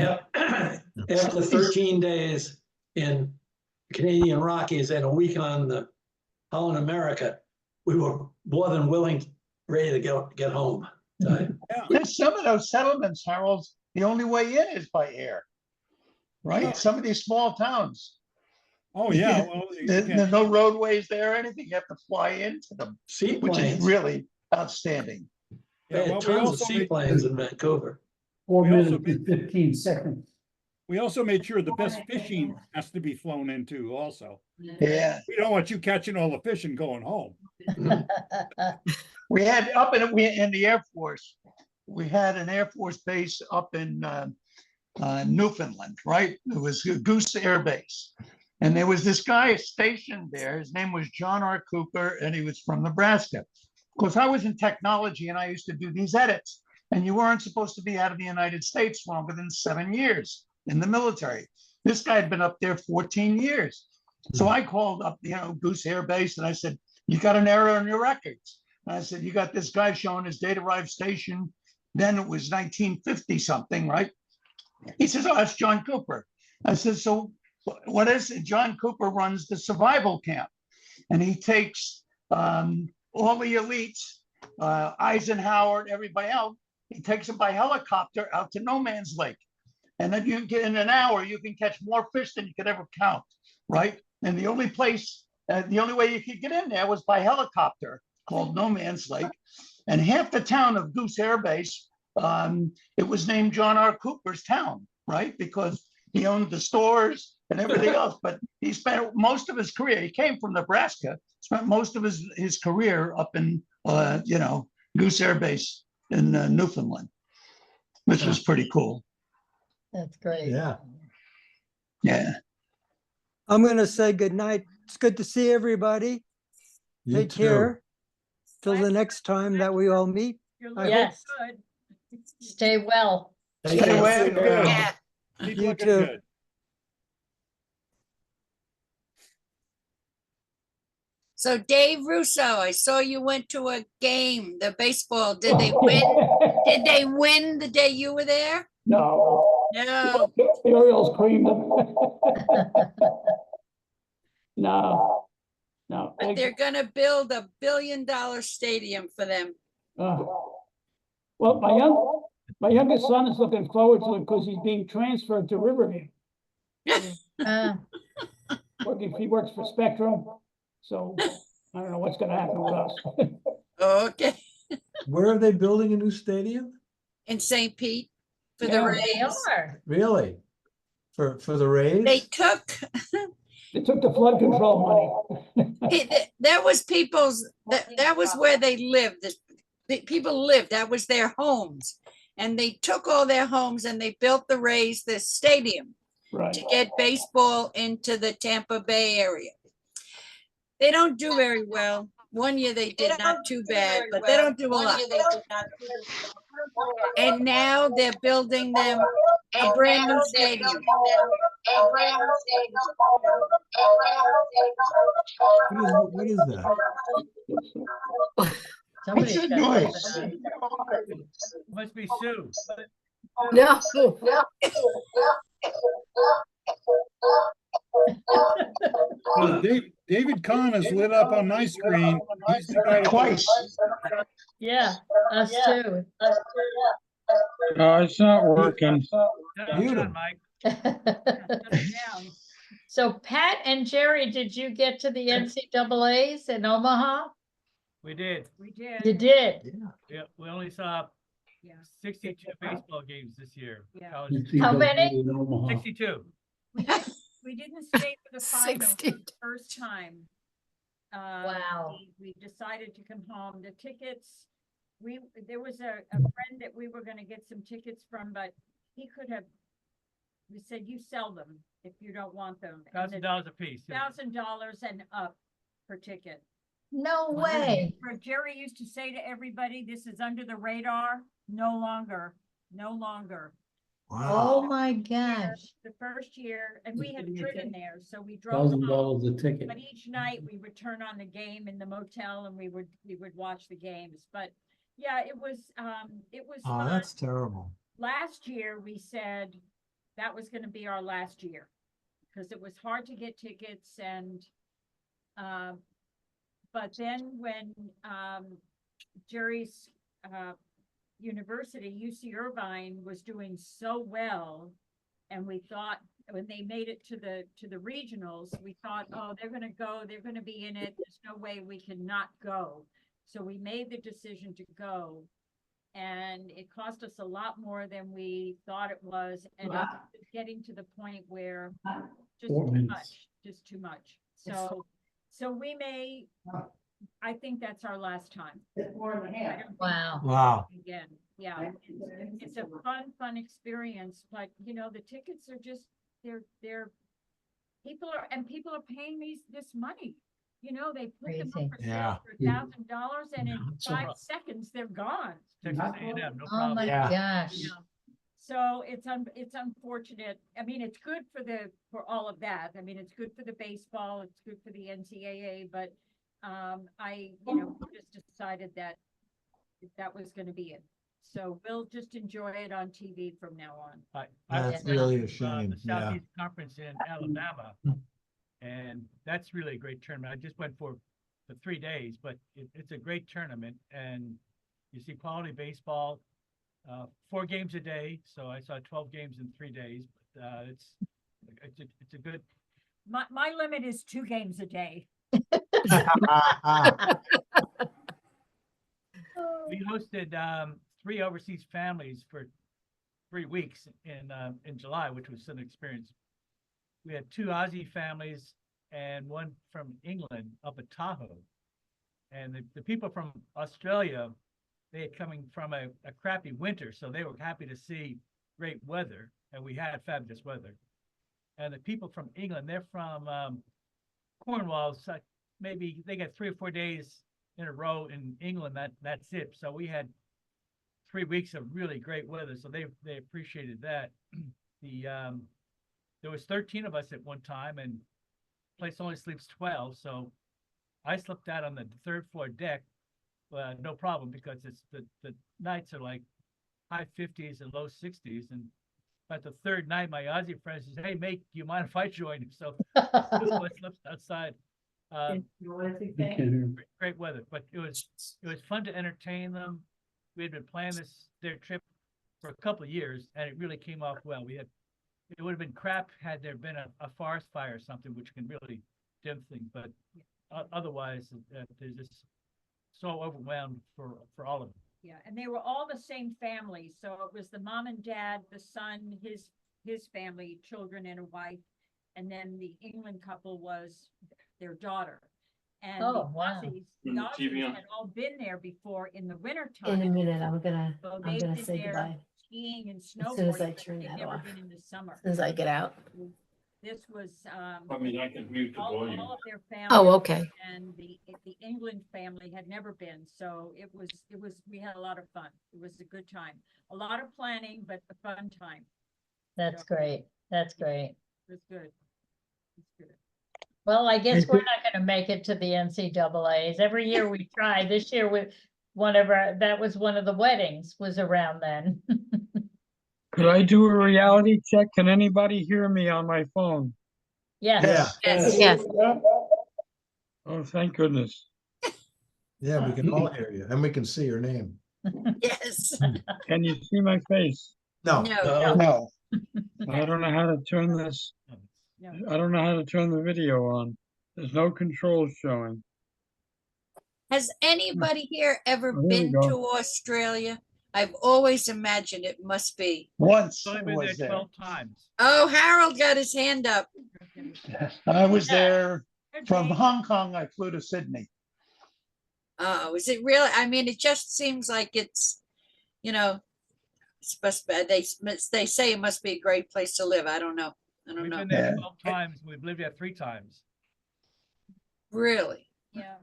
after 13 days in Canadian Rockies and a week on the Holland America, we were more than willing, ready to get home. There's some of those settlements, Harold, the only way in is by air. Right? Some of these small towns. Oh, yeah. Well, There's no roadways there or anything. You have to fly into them, which is Seaplanes. really outstanding. They well, had we tons of also made- seaplanes in Vancouver. 4 We also minutes and 15 seconds. We also made sure the best fishing has to be flown into also. Yeah. We don't want you catching all the fish and going home. We had in the Air Force, we had an Air Force base up in Newfoundland, right? It was Goose Air Base. And there was this guy stationed there. His name was John R. Cooper, and he was from Nebraska. Of course, I was in technology and I used to do these edits. And you weren't supposed to be out of the United States longer than 7 years in the military. This guy had been up there 14 years. So I called up, Goose Air Base, and I said, "You got an error in your records." And I said, "You got this guy showing his date arrived station. Then it was 1950 something, right?" He says, "Oh, that's John Cooper." I said, "So what is it?" John Cooper runs the survival camp, and he takes all the elites, Eisenhower and everybody else. He takes them by helicopter out to No Man's Lake. And then you get in an hour, you can catch more fish than you could ever count, right? And the only way you could get in there was by helicopter, called No Man's Lake. And half the town of Goose Air Base, it was named John R. Cooper's town, right? Because he owned the stores and everything else. But he spent most of his career, he came from Nebraska, spent most of his career up in, Goose Air Base in Newfoundland, which was pretty cool. That's great. Yeah. Yeah. I'm going to say goodnight. It's good to see everybody. You Take too. care. Till the next time that we all meet. You're I looking Yes. good. Stay well. Stay away. Yeah. Keep You looking too. good. So Dave Russo, I saw you went to a game, the baseball. Did they win? Did they win the day you were there? No, No. the Orioles creamed them. No, no. But they're gonna build $1 billion stadium for them. Well, my youngest son is looking forward to it because he's being transferred to Riverview. Uh, He works for Spectrum, so I don't know what's gonna happen with us. Okay, Where are they building a new stadium? in St. Pete for the yeah, Rays. they are. Really? For the Rays? They took, They took the flood control money. That was people's, that was where they lived. The people lived, that was their homes. And they took all their homes and they built the Rays, the stadium, Right. to get baseball into the Tampa Bay area. They don't do very well. One year they did not too bad, but they don't do a lot. And now they're building them a brand new stadium. What is that? Somebody's that got noise? something on. Must be Sue. No. Well, David Kahn is lit up on my screen. He's the guy. Twice. Yeah, us too. It's not working. Mute him. Mike. So Pat and Jerry, did you get to the NCAAs in Omaha? We did. We did. You did. Yeah, we only saw Yeah. 62 baseball games this year. Yeah. College- How many? 62. We didn't stay for the finals 60. for the first time. Wow. We decided to come home. The tickets, there was a friend that we were gonna get some tickets from, but he could have, we said, you sell them if you don't want them. $1,000 a piece. yeah. $1,000 and up per ticket. No way. Where Jerry used to say to everybody, this is under the radar, no longer. Oh Wow. my gosh. The first year, and we had driven there, so we drove home. $1,000 a ticket. But each night we would turn on the game in the motel and we would watch the games. But yeah, it was Oh, fun. that's terrible. Last year, we said that was gonna be our last year. Because it was hard to get tickets and, but then when, Jerry's, university, UC Irvine, was doing so well, and we thought when they made it to the regionals, we thought, oh, they're gonna go, they're gonna be in it. There's no way we can not go. So we made the decision to go, and it cost us a lot more than we thought it was, and it's getting to the point where just 4 too minutes. much, just too much. So we may, I think that's our last time. I don't think Wow. Wow. again. Yeah, it's a fun experience, but you know, the tickets are just, they're, people are paying this money. You know, they put them Crazy. up for sale Yeah. for $1,000 and in That's 5 right. seconds, they're gone. Texas A&M, no Oh problem. my Yeah. gosh. Yeah. So it's unfortunate. I mean, it's good for all of that. I mean, it's good for the baseball, it's good for the NCAA, but just decided that was gonna be it. So we'll just enjoy it on TV from now on. I That's went really to, a shame, The yeah. Southeast Conference in Alabama. And that's really a great tournament. I just went for 3 days, but it's a great tournament and you see quality baseball, 4 games a day. So I saw 12 games in 3 days. But it's a good. My limit is 2 games a day. We hosted 3 overseas families for 3 weeks in July, which was an experience. We had 2 Aussie families and 1 from England up at Tahoe. And the people from Australia, they had coming from a crappy winter, so they were happy to see great weather, and we had fabulous weather. And the people from England, they're from Cornwall, so maybe they got 3 or 4 days in a row in England, that's it. So we had 3 weeks of really great weather, so they appreciated that. There was 13 of us at one time, and the place only sleeps 12, so I slept out on the 3rd floor deck, no problem, because it's the nights are like high 50s and low 60s, and about the 3rd night, my Aussie friend says, "Hey mate, do you mind if I join you?" So I slept outside. Great weather, but it was fun to entertain them. We had been planning their trip for a couple of years, and it really came off well. It would have been crap had there been a forest fire or something, which can really dim things. But otherwise, they're just so overwhelmed for all of them. Yeah, and they were all the same family. So it was the mom and dad, the son, his family, children and a wife. And then the England couple was their daughter. And the Oh, wow. Aussies had all been there before in the winter In a time. minute, I'm gonna So they've been say there goodbye. skiing and As soon as I snowboarding, but turn they've that never off. been in the summer. As soon as I get out. This was, I mean, I can mute the all volume. of their family. Oh, okay. And the England family had never been, so it was, we had a lot of fun. It was a good time. A lot of planning, but a fun time. That's great. That's great. It was good. It's good. Well, I guess we're not gonna make it to the NCAAs. Every year we try. This year with that was one of the weddings was around then. Could I do a reality check? Can anybody hear me on my phone? Yes. Yes. Yes. Oh, thank goodness. Yeah, we can all hear you and we can see your name. Yes. Can you see my face? No, No. No, I don't know how to turn this. No. I don't know how to turn the video on. There's no controls showing. Has anybody here ever Oh, there we been go. to Australia? I've always imagined it must be. once I've I been there was there. 12 times. Oh, Harold got his hand up. I was there Good from name. Hong Kong. I flew to Sydney. Oh, is it really? I mean, it just seems like it's, you know, supposed to be, they say it must be a great place to live. I don't know. I don't We've know. been there Yeah. 12 times. We've lived there 3 times. Really? Yeah.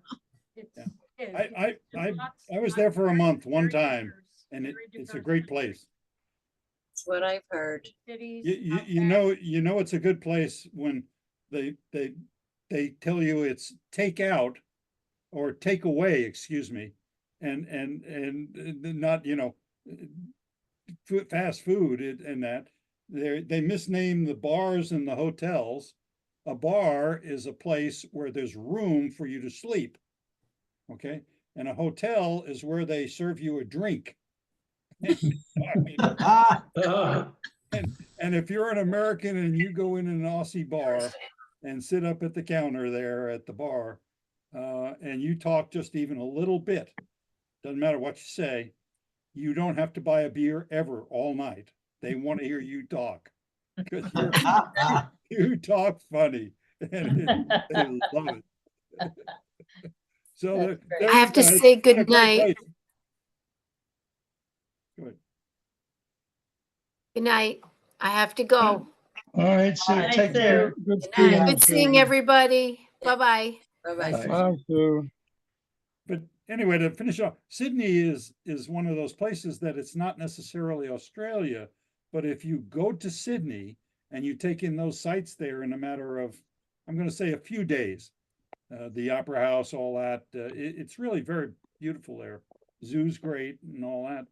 It's, Yeah. it is. I There's lots- was lots there of for a very- month, one very time, diverse- and very it's a diverse great country. place. That's what I've heard. Cities, You outback. know it's a good place when they tell you it's take out or take away, excuse me, and not, fast food and that. They misname the bars and the hotels. A bar is a place where there's room for you to sleep. Okay, and a hotel is where they serve you a drink. I mean, and if you're an American and you go in an Aussie bar and sit up at the counter there at the bar, and you talk just even a little bit, doesn't matter what you say, you don't have to buy a beer ever all night. They want to hear you talk because you talk funny and they love it. So That's great. I have to it's say been a good great night. place. Good. Good night. I have to go. All right, Sue, Bye, take Sue. care. Good Good seeing night. you, Good seeing Sue. everybody. Bye-bye. Bye-bye. Bye. Bye, Sue. But anyway, to finish off, Sydney is one of those places that it's not necessarily Australia, but if you go to Sydney and you take in those sites there in a matter of, I'm going to say a few days, the Opera House, all that, it's really very beautiful there. Zoo's great and all that.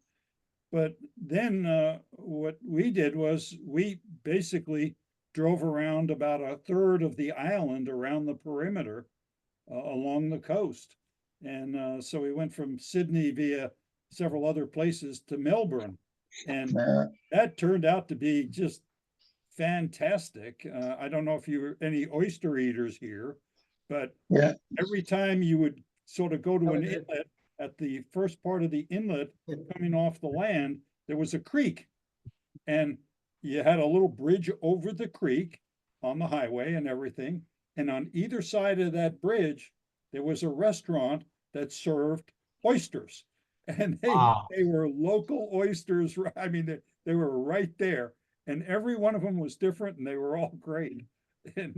But then what we did was we basically drove around about a third of the island around the perimeter along the coast. And so we went from Sydney via several other places to Melbourne. And that turned out to be just fantastic. I don't know if you're any oyster eaters here, but Yeah. every time you would sort of go to an inlet, at the first part of the inlet coming off the land, there was a creek. And you had a little bridge over the creek on the highway and everything. And on either side of that bridge, there was a restaurant that served oysters. And they were local oysters. I mean, they were right there. And every one of them was different and they were all great. And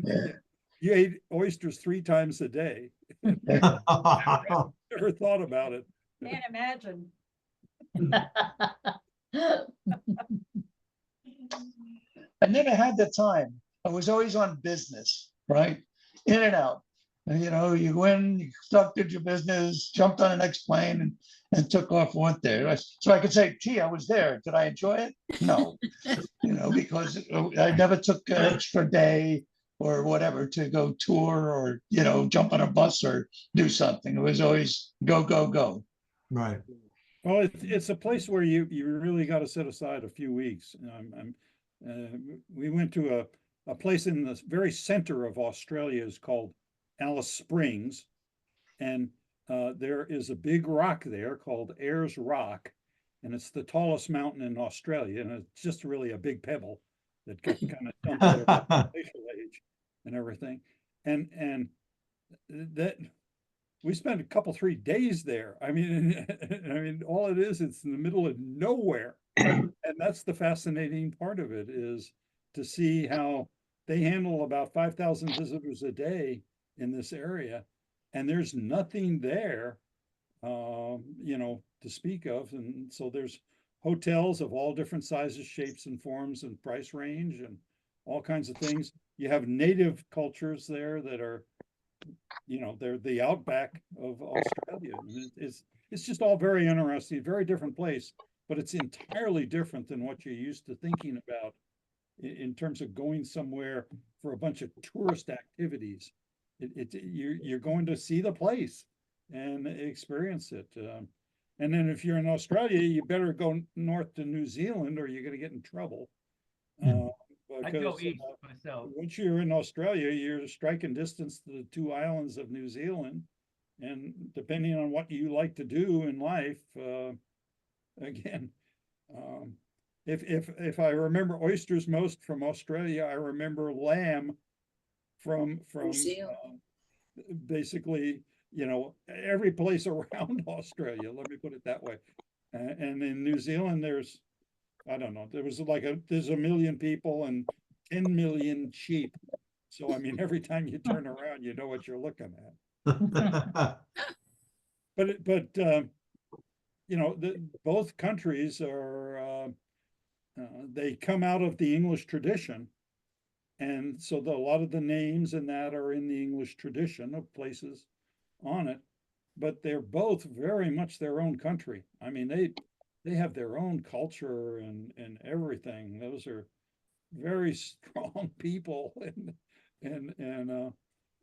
you ate oysters 3 times a day. Never thought about it. Can't imagine. I never had the time. I was always on business, right? In and out. And, you go in, you conducted your business, jumped on the next plane and took off, went there. So I could say, gee, I was there. Did I enjoy it? No, because I never took an extra day or whatever to go tour or, jump on a bus or do something. It was always go, go, go. Right. Well, it's a place where you really got to set aside a few weeks. We went to a place in the very center of Australia is called Alice Springs, and there is a big rock there called Ayers Rock, and it's the tallest mountain in Australia, and it's just really a big pebble that got kind of dumped there by the glacial age. and everything. And that, we spent a couple, 3 days there. I mean, I mean, all it is, it's in the middle of nowhere. And that's the fascinating part of it, is to see how they handle about 5,000 visitors a day in this area. And there's nothing there, you know, to speak of. And so there's hotels of all different sizes, shapes and forms and price range and all kinds of things. You have native cultures there that are, you know, they're the outback of Australia. And it's just all very interesting, very different place, but it's entirely different than what you're used to thinking about in terms of going somewhere for a bunch of tourist activities. You're going to see the place and experience it. And then if you're in Australia, you better go north to New Zealand or you're going to get in trouble. I go Because east myself. once you're in Australia, you're striking distance to the 2 islands of New Zealand. And depending on what you like to do in life, again, if I remember oysters most from Australia, I remember lamb from New Zealand. basically, you know, every place around Australia, let me put it that way. And in New Zealand, there's, I don't know, there's 1 million people and 10 million sheep. So, I mean, every time you turn around, you know what you're looking at. But you know, both countries are, they come out of the English tradition. And so a lot of the names and that are in the English tradition of places on it, but they're both very much their own country. I mean, they have their own culture and everything. Those are very strong people, and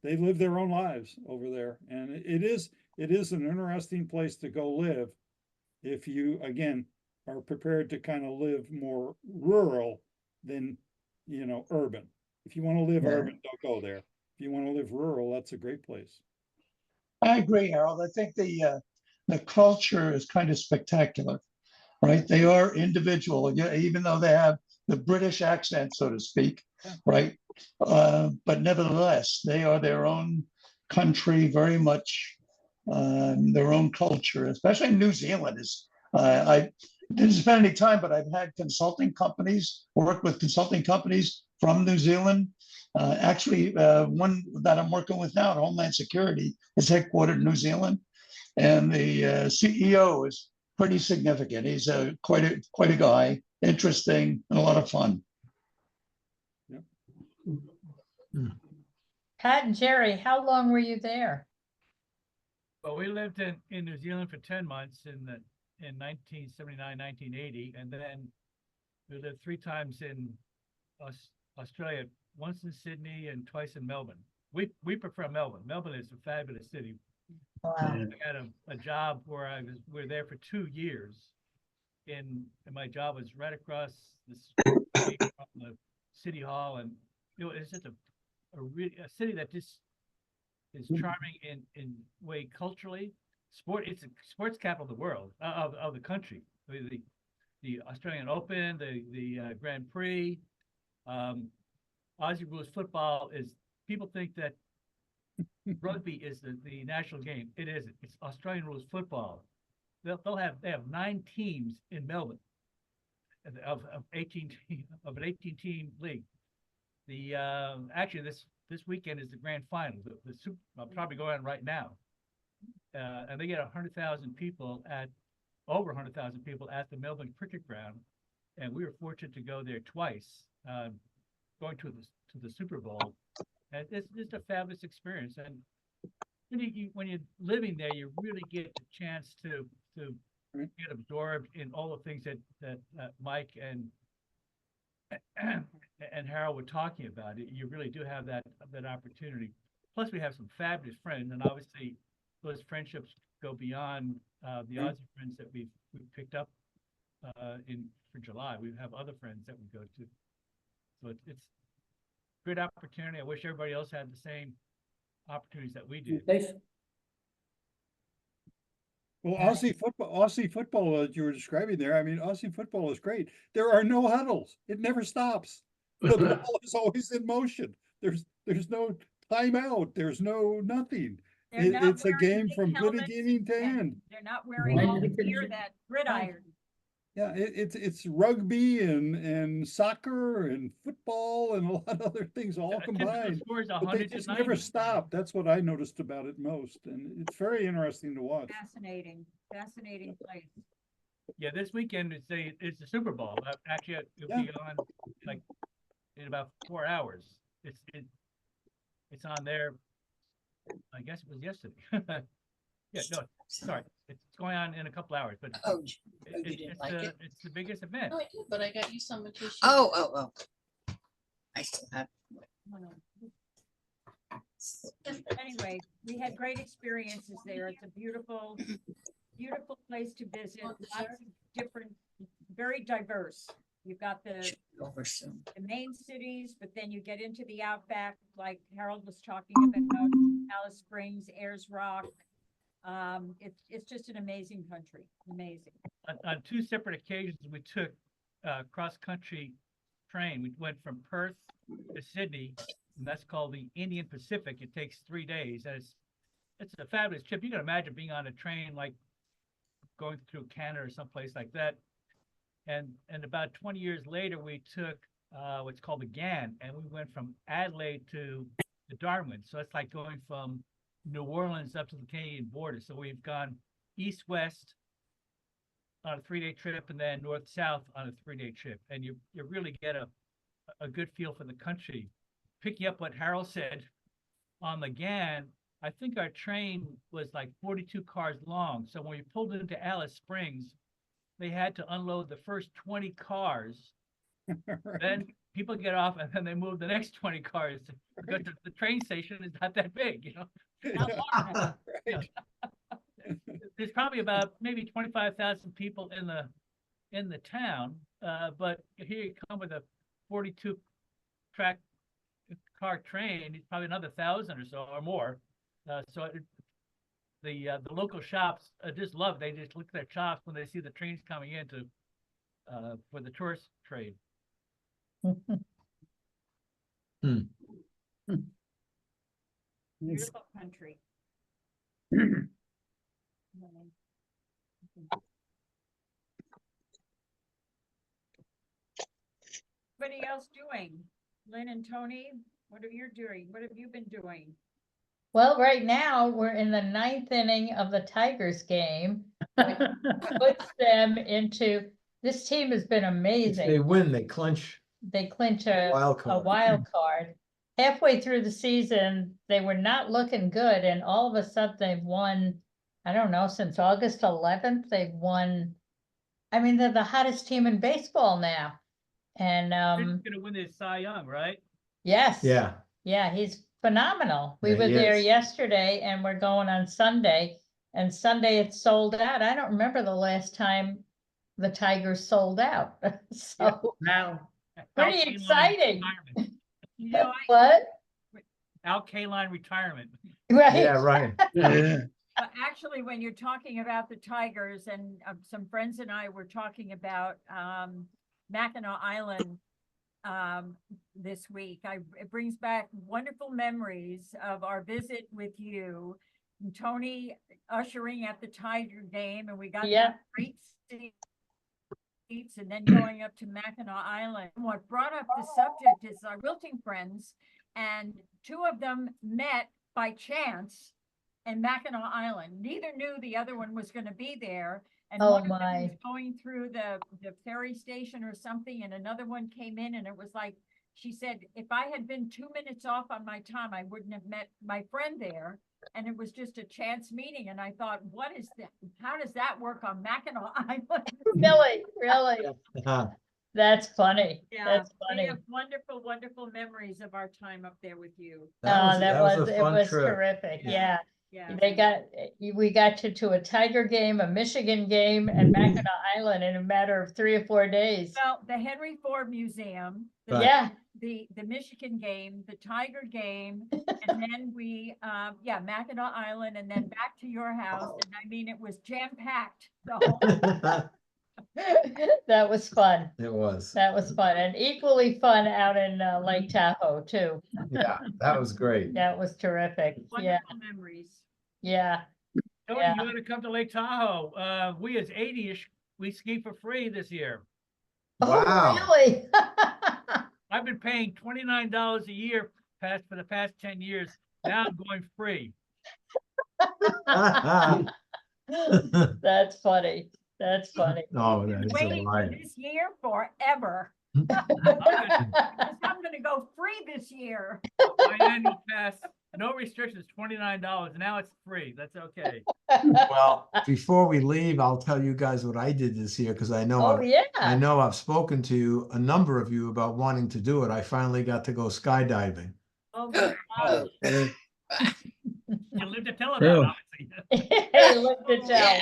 they live their own lives over there. And it is an interesting place to go live if you, again, are prepared to kind of live more rural than, you know, urban. If you want to live urban, don't go there. If you want to live rural, that's a great place. I agree, Harold. I think the culture is kind of spectacular, right? They are individual, yeah, even though they have the British accent, so to speak, right? But nevertheless, they are their own country, very much their own culture, especially in New Zealand. I didn't spend any time, but I've had consulting companies, worked with consulting companies from New Zealand. Actually, one that I'm working with now, Homeland Security, is headquartered in New Zealand, and the CEO is pretty significant. He's quite a guy, interesting, and a lot of fun. Pat and Jerry, how long were you there? Well, we lived in New Zealand for 10 months in 1979, 1980, and then we lived 3 times in Australia, once in Sydney and twice in Melbourne. We prefer Melbourne. Melbourne is a fabulous city. Wow. I had a job where we were there for 2 years, and my job was right across the street from the city hall, and you know, it's just a city that just is charming in way culturally. It's a sports capital of the world, of the country. I mean, the Australian Open, the Grand Prix, Aussie rules football is. People think that rugby is the national game. It isn't. It's Australian rules football. They have 9 teams in Melbourne of an 18-team league. The actually this weekend is the grand final. The Super, I'll probably go on right now, and they get 100,000 people over 100,000 people at the Melbourne Cricket Ground, and we were fortunate to go there twice, going to the Super Bowl, and it's just a fabulous experience. And when you're living there, you really get the chance to get absorbed in all the things that Mike and Harold were talking about. You really do have that opportunity. Plus, we have some fabulous friends, and obviously, those friendships go beyond the Aussie friends that we've picked up for July. We have other friends that we go to, so it's a good opportunity. I wish everybody else had the same opportunities that we did. Well, Aussie football that you were describing there, I mean, Aussie football is great. There are no huddles. It never stops. The ball is always in motion. there's no timeout, there's no nothing. They're not It's a wearing game big from helmets beginning to and end. They're not wearing Right. all the gear that gridiron. Yeah, it's rugby and soccer and football and a lot of other things all A typical combined. score is But they 100 to just never 90. stop. That's what I noticed about it most, and it's very interesting to watch. Fascinating place. Yeah, this weekend it's the Super Bowl. Actually, it'll be on like in about 4 hours. It's on there. I guess it was yesterday. Yeah, no, sorry, it's going on in a couple hours, but Oh, you didn't like it? it's the biggest event. No, I did, but I got you some in case you. Oh. I still have. Anyway, we had great experiences there. It's a beautiful place to visit. Lots of different, very diverse. You've got the main cities, but then you get into the outback, like Harold was talking about, Alice Springs, Ayers Rock. It's just an amazing country, amazing. On 2 separate occasions, we took cross-country train. We went from Perth to Sydney, and that's called the Indian Pacific. It takes 3 days, and it's a fabulous trip. You can imagine being on a train like going through Canada or someplace like that. And about 20 years later, we took what's called the GAN, and we went from Adelaide to Darwin. So it's like going from New Orleans up to the Canadian border. So we've gone east-west on a 3-day trip, and then north-south on a 3-day trip. And you really get a good feel for the country. Picking up what Harold said on the GAN, I think our train was like 42 cars long. So when we pulled into Alice Springs, they had to unload the first 20 cars. Right. Then people get off, and then they move the next 20 cars because the train station is not that big, you know. Right. There's probably about maybe 25,000 people in the town, but here you come with a 42 car train. It's probably another 1,000 or so or more. The local shops just love it. They just look at their shops when they see the trains coming in for the tourist trade. Beautiful country. Anybody else doing? Lynn and Tony, what are you doing? What have you been doing? Well, right now, we're in the 9th inning of the Tigers game. Which puts them into, this team has been If amazing. they win, they clinch They clinch a wild a card. wild card. Halfway through the season, they were not looking good, and all of a sudden they've won, I don't know, since August 11th, they've won. I mean, they're the hottest team in baseball now. And They're gonna win this Cy Young, right? yes. Yeah. Yeah, he's phenomenal. We Yeah, were he there is. yesterday and we're going on Sunday. And Sunday it's sold out. I don't remember the last time the Tigers sold out. So Wow. pretty Al Kaline exciting. retirement. You know, What? Al Kaline retirement. Right? Yeah, right. Yeah. Actually, when you're talking about the Tigers, and some friends and I were talking about Mackinac Island this week, it brings back wonderful memories of our visit with you, and Tony ushering at the Tiger game, and we got Yeah. great seats, and then going up to Mackinac Island. What brought up the subject is our quilting friends, and 2 of them met by chance in Mackinac Island. Neither knew the other one was going to be there. And Oh, one of them my. was going through the ferry station or something, and another one came in, and it was like, she said, if I had been 2 minutes off on my time, I wouldn't have met my friend there. And it was just a chance meeting. And I thought, what is that? How does that work on Mackinac Island? Really? That's funny. Yeah, That's we funny. have wonderful, wonderful memories of our time up there with you. That was a it fun was trip. terrific. Yeah. Yeah. Yeah. We got you to a Tiger game, a Michigan game, and Mackinac Island in a matter of 3 or 4 days. Well, the Henry Ford Museum, Right. Yeah. the Michigan game, the Tiger game, and then we, Mackinac Island, and then back to your house. And I mean, it was jam-packed. The whole That was fun. It was. That was fun and equally fun out in Lake Tahoe too. Yeah, that was great. That was terrific. Yeah, Wonderful memories. yeah. Tony, Yeah. you gotta come to Lake Tahoe. We as 80-ish, we ski for free this year. Wow. Oh, really? I've been paying $29 a year for the past 10 years. Now I'm going free. That's funny. That's funny. Oh, that is a Waiting for riot. this year forever. I'm gonna go free this year. My annual pass, no restrictions, $29. Now it's free. That's okay. Well, before we leave, I'll tell you guys what I did this year, because I know Oh, yeah. I know I've spoken to a number of you about wanting to do it. I finally got to go skydiving. Oh, my God. You live to tell about Really? it, obviously. Hey, look to tell.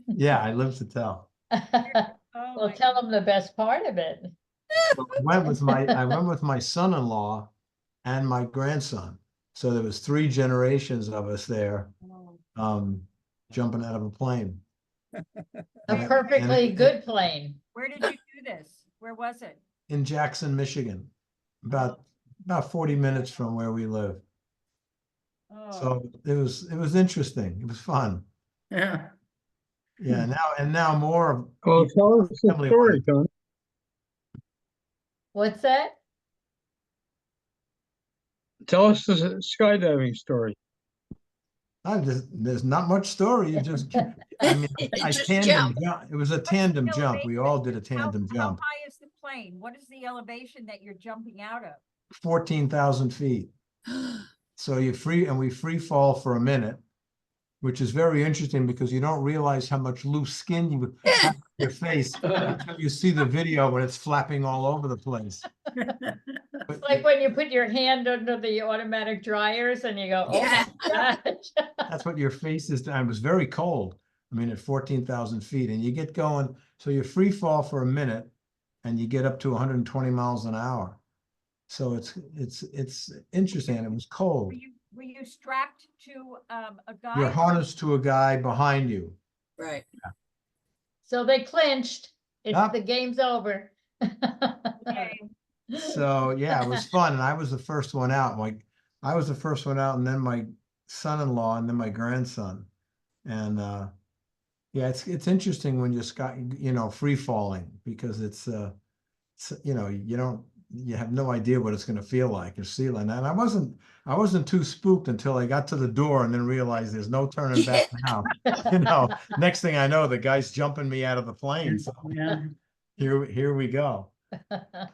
Yeah, I live to tell. Oh, Well, my tell them the best part of it. I went with my son-in-law and my grandson. So there was 3 generations of us there, God. jumping out of a plane. A perfectly good plane. Where did you do this? Where was it? In Jackson, Michigan, about 40 minutes from where we live. Oh, So it was interesting. It was fun. Yeah. Yeah, now more of Well, tell us the Family story, one. Tony. What's that? Tell us the skydiving story. there's not much story. You just, I mean, I Just tandem jump. jump. It was a tandem jump. We all did a tandem how jump, high is the plane? What is the elevation that you're jumping out of? 14,000 feet. So we free fall for a minute, which is very interesting because you don't realize how much loose skin you have on your face until you see the video when it's flapping all over the place. It's like when you put your hand under the automatic dryers and you go, oh Yeah. my gosh. That's what your face is. It was very cold. I mean, at 14,000 feet, and you get going. So you free fall for a minute, and you get up to 120 miles an hour. So it's interesting. And it was cold. Were you strapped to a guy? You're harnessed to a guy behind you. Right. So they clinched. It's Yep. the game's over. Okay. So yeah, it was fun, and I was the first one out. I was the first one out, and then my son-in-law, and then my grandson. And yeah, it's interesting when you're free falling, because it's you have no idea what it's going to feel like. You're ceiling, and I wasn't too spooked until I got to the door and then realized there's no turning back now. Next thing I know, the guy's jumping me out of the plane. So Yeah. here we go.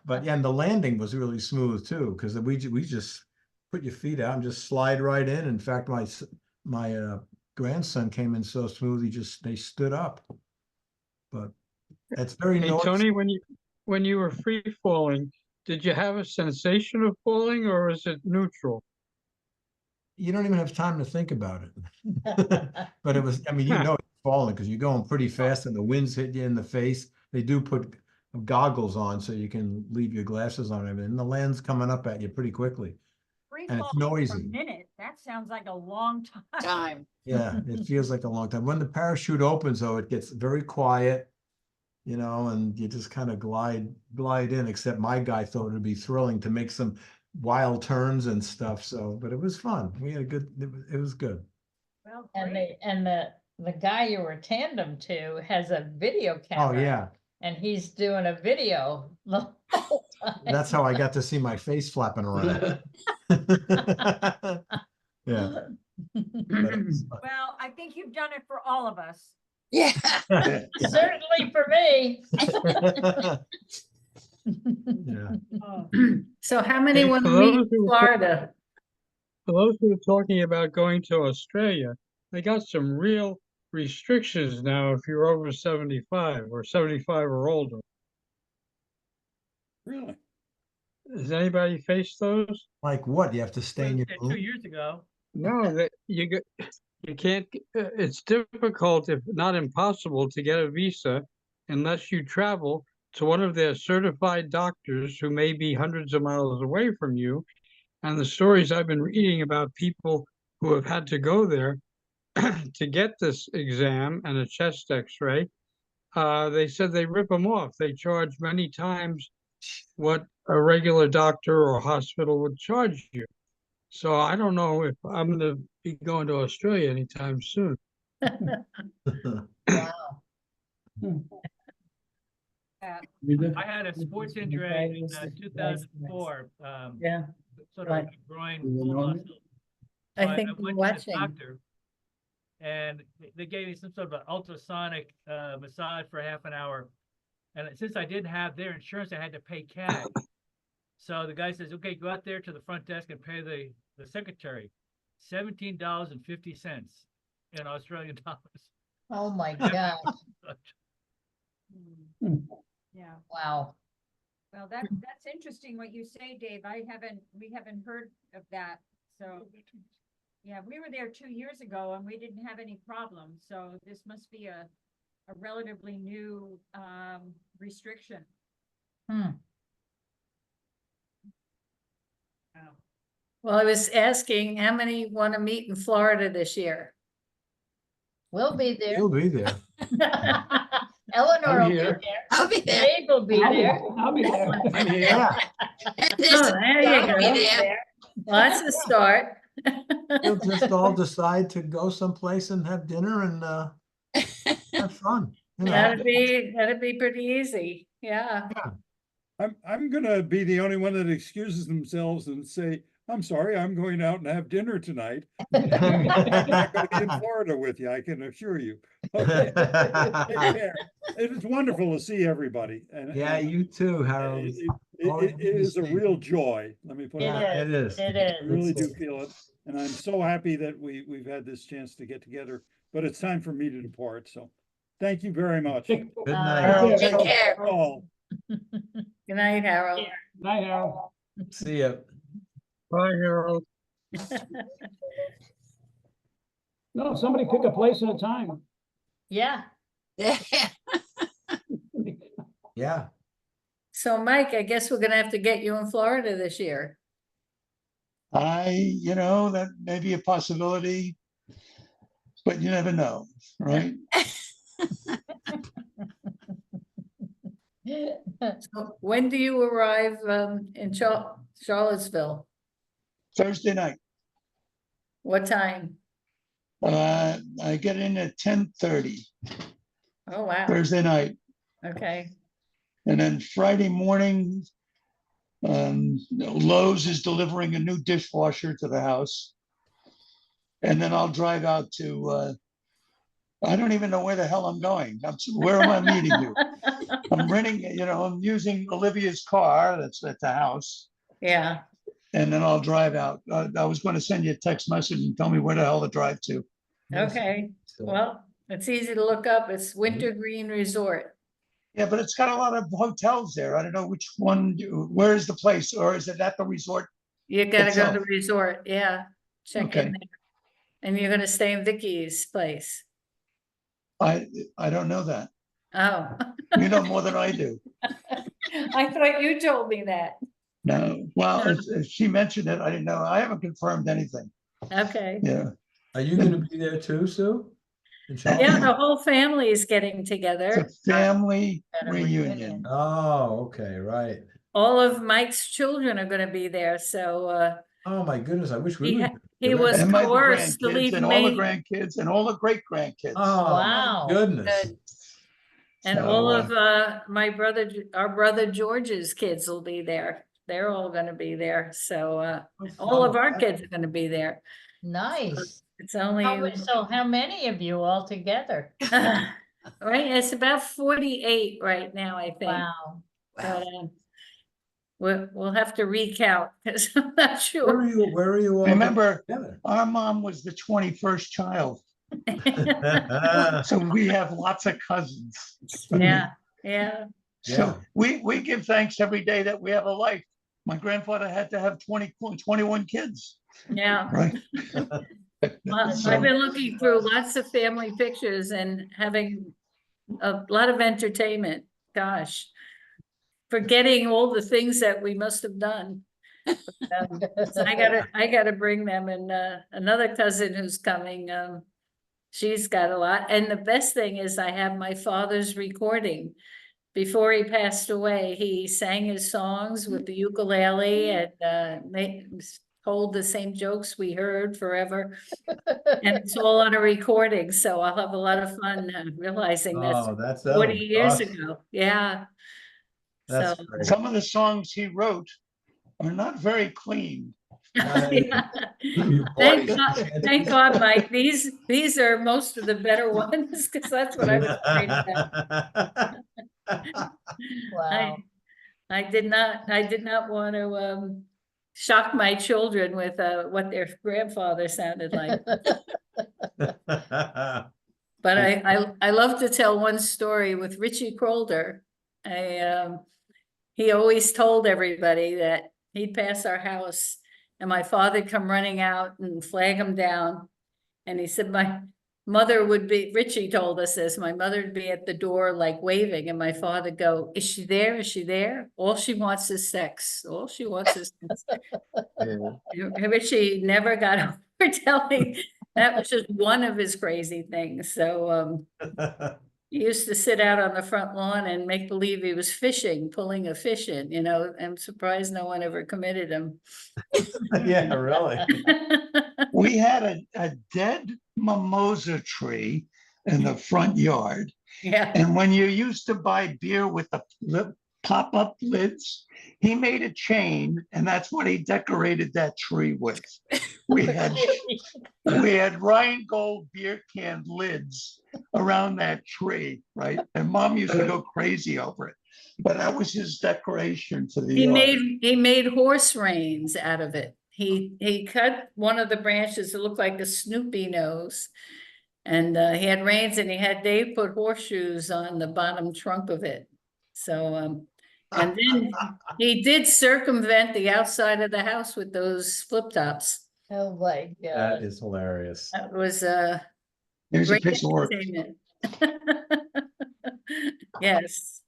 But yeah, and the landing was really smooth too, because we just put your feet out and just slide right in. In fact, my grandson came in so smooth, they stood up. But it's very Hey, noisy. Tony, when you were free falling, did you have a sensation of falling or is it neutral? You don't even have time to think about it. But it was, I mean, you're falling because you're going pretty fast and the wind's hit you in the face. They do put goggles on so you can leave your glasses on, and the land's coming up at you pretty quickly. Free And it's fall for a noisy. minute. That sounds like a long time. Time. Yeah, it feels like a long time. When the parachute opens, though, it gets very quiet, and you just kind of glide in, except my guy thought it'd be thrilling to make some wild turns and stuff. So, but it was fun. We had it was good. Well, And great. the guy you were tandem to has a video Oh, camera. yeah. And he's doing a video the whole time. That's how I got to see my face flapping around. Yeah. But it was fun. Well, I think you've done it for all of us. Yeah. Certainly for me. Yeah. Oh, So how many Hey, want for to meet those in who- Florida? For those who are talking about going to Australia, they got some real restrictions now if you're over 75 or 75 or older. Really? Has anybody faced those? Like what? You have to stay in your 2 room? years ago. No, that you can't, it's difficult, if not impossible, to get a visa unless you travel to one of their certified doctors who may be hundreds of miles away from you. And the stories I've been reading about people who have had to go there to get this exam and a chest x-ray, they said they rip them off. They charge many times what a regular doctor or hospital would charge you. So I don't know if I'm gonna be going to Australia anytime soon. Wow. I had a sports injury in 2004. Yeah, Sort of right. a groin You pull know it? muscle. I So think went we're to the watching. doctor, and they gave me some sort of an ultrasonic massage for half an hour. And since I didn't have their insurance, I had to pay cash. So the guy says, okay, go out there to the front desk and pay the secretary $17.50 in Australian dollars. Oh, my God. Yeah. Wow. Well, that's interesting what you say, Dave. We haven't heard of that. So, yeah, we were there 2 years ago and we didn't have any problems. So this must be a relatively new, restriction. Hmm. Wow. Well, I was asking how many want to meet in Florida this year? We'll be there. You'll be there. Eleanor I'm will be here. there. I'll be there. Dave will be there. I'll be there. I'm here. Yeah, Oh, there you I'll be go. there. Well, that's a start. we'll just all decide to go someplace and have dinner and have fun. You know. That'd be pretty easy. Yeah. I'm gonna be the only one that excuses themselves and say, I'm sorry, I'm going out and have dinner tonight. I'm not gonna be in Florida with you, I can assure you. Okay. Take care. It is wonderful to see everybody. And Yeah, you too, Harold. it is a real joy, let me put it. It that way. is. It is. It I really is. do feel it, and I'm so happy that we've had this chance to get together, but it's time for me to depart, so thank you very much. Good night. Take care. All. Good night, Harold. Night, Harold. See ya. Bye, Harold. No, somebody pick a place and a time. Yeah. Yeah. So Mike, I guess we're gonna have to get you in Florida this year. That may be a possibility, but you never know, right? So when do you arrive in Charlottesville? Thursday night. What time? I get in at 10:30 Oh, wow. Thursday night. Okay. And then Friday morning, Lowe's is delivering a new dishwasher to the house. And then I'll drive out to, I don't even know where the hell I'm going. Where am I meeting you? I'm renting, I'm using Olivia's car that's at the house. Yeah. And then I'll drive out. I was going to send you a text message and tell me where the hell to drive to. Okay. Well, it's easy to look up. It's Wintergreen Resort. Yeah, but it's got a lot of hotels there. I don't know which one, where is the place, or is it at the resort? You gotta go to itself? the resort. Yeah. Check Okay. in there. And you're gonna stay in Vicky's place. I don't know that. Oh. You know more than I do. I thought you told me that. No, well, if she mentioned it, I didn't know. I haven't confirmed anything. Okay. Yeah. Are you gonna be there too, Sue? In Yeah, Charlotte? the whole family is getting It's together. a family At a reunion. Oh, okay, right. All of Mike's children are gonna be there, so Oh, my goodness, I wish we He would. ha- he was And my coerced to grandkids leave and all the me. grandkids and all the great grandkids. Oh, Wow. my goodness. Good. And So, all of our brother George's kids will be there. They're all gonna be there, so all of our kids are gonna be there. Nice. It's only So how many of you all together? right, it's about 48 right now, I think. Wow. But we'll have to recount because I'm not sure. Where are you all? Remember, together? our mom was the 21st child. So we have lots of cousins. Yeah, yeah. So we give thanks every day that we have a life. My grandfather had to have 21 kids, Yeah. right? Well, So- I've been looking through lots of family pictures and having a lot of entertainment. Gosh, forgetting all the things that we must have done. So I gotta bring them, and another cousin who's coming. she's got a lot. And the best thing is I have my father's recording. Before he passed away, he sang his songs with the ukulele and told the same jokes we heard forever. And it's all on a recording, so I'll have a lot of fun realizing that's Oh, that's 40 years awesome. ago. Yeah. So, That's great. Some of the songs he wrote are not very clean. yeah. You Thank boys God, can't- thank God, Mike. These are most of the better ones, because that's what I was afraid about. Wow. I did not want to shock my children with what their grandfather sounded like. But I love to tell one story with Richie Crolder. He always told everybody that he'd pass our house and my father'd come running out and flag him down. And he said, my mother would be, Richie told us this, my mother would be at the door like waving and my father go, is she there? Is she there? All she wants is sex. All she wants is sex. Richie never got over telling, that was just one of his crazy things. So he used to sit out on the front lawn and make believe he was fishing, pulling a fish in, you know. I'm surprised no one ever committed him. Yeah, really. We had a dead mimosa tree in the front yard. Yeah. And when you used to buy beer with the pop-up lids, he made a chain, and that's what he decorated that tree with. We had Rheingold beer can lids around that tree, right? And Mom used to go crazy over it. But that was his decoration for the yard. He made horse reins out of it. He cut one of the branches that looked like a Snoopy nose. And he had reins and he had Dave put horseshoes on the bottom trunk of it. So and then he did circumvent the outside of the house with those flip tops. Oh my That God. is hilarious. That was There's a great piece of work. entertainment. Yes.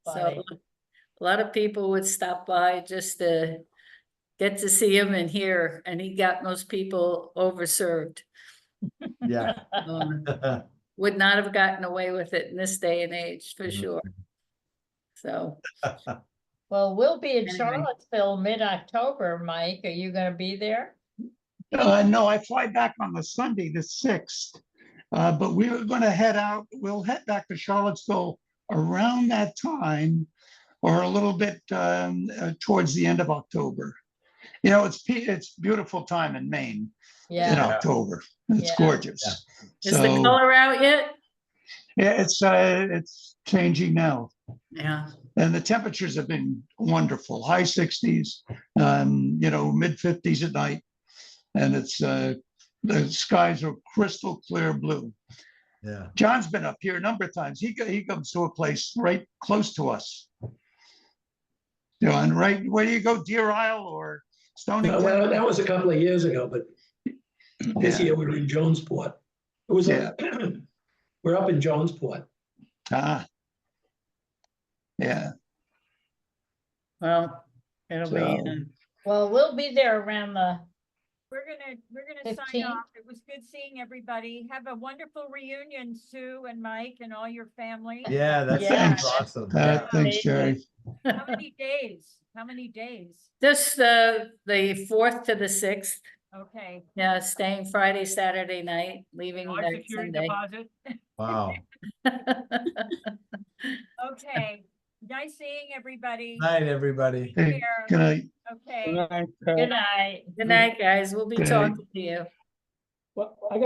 So Funny. a lot of people would stop by just to get to see him and hear, and he got most people overserved. Yeah. Would not have gotten away with it in this day and age, for Mhm. sure. So, Well, we'll be in Anyway. Charlottesville mid-October, Mike. Are you gonna be there? No, I fly back on the Sunday, the 6th. But we were gonna head out, we'll head back to Charlottesville around that time or a little bit towards the end of October. You know, it's beautiful time in Maine in Yeah, October. It's Yeah. gorgeous. is the So, color out yet? yeah, it's changing now. Yeah. And the temperatures have been wonderful, high 60s, mid 50s at night. And it's the skies are crystal clear blue. Yeah. John's been up here a number of times. He comes to a place right close to us. And right, where do you go, Deer Isle or Stony No, Point? that was a couple of years ago, but this Yeah. year we were in Jonesport. It was, we're up in Jonesport. Ah. Yeah. Well, it'll be, So- well, we'll be there around the, We're gonna sign 15. off. It was good seeing everybody. Have a wonderful reunion, Sue and Mike and all your family. Yeah, that Yeah. sounds awesome. Yeah. Thanks, Jerry. How many days? How many days? just the 4th to the 6th. Okay. Yeah, staying Friday, Saturday night, leaving No next security Sunday. deposit. Wow. Okay. Nice seeing everybody. Night, everybody. Hey, Care. Good night. Okay. good night. Good night, guys. We'll be Good night. talking to you. Well, I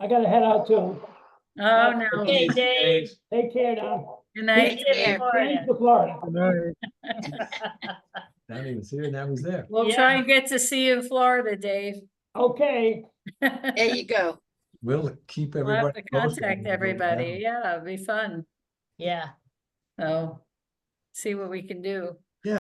gotta head out too. Oh, no. Okay, Dave. Take care now. Good night. See you in Florida. To Florida. Now he was here, now he's there. We'll try and get to see you in Florida, Dave. Okay. There you go. We'll keep We'll have everybody. to posted. contact everybody. Yeah, it'll be fun. Yeah. So see what we can do.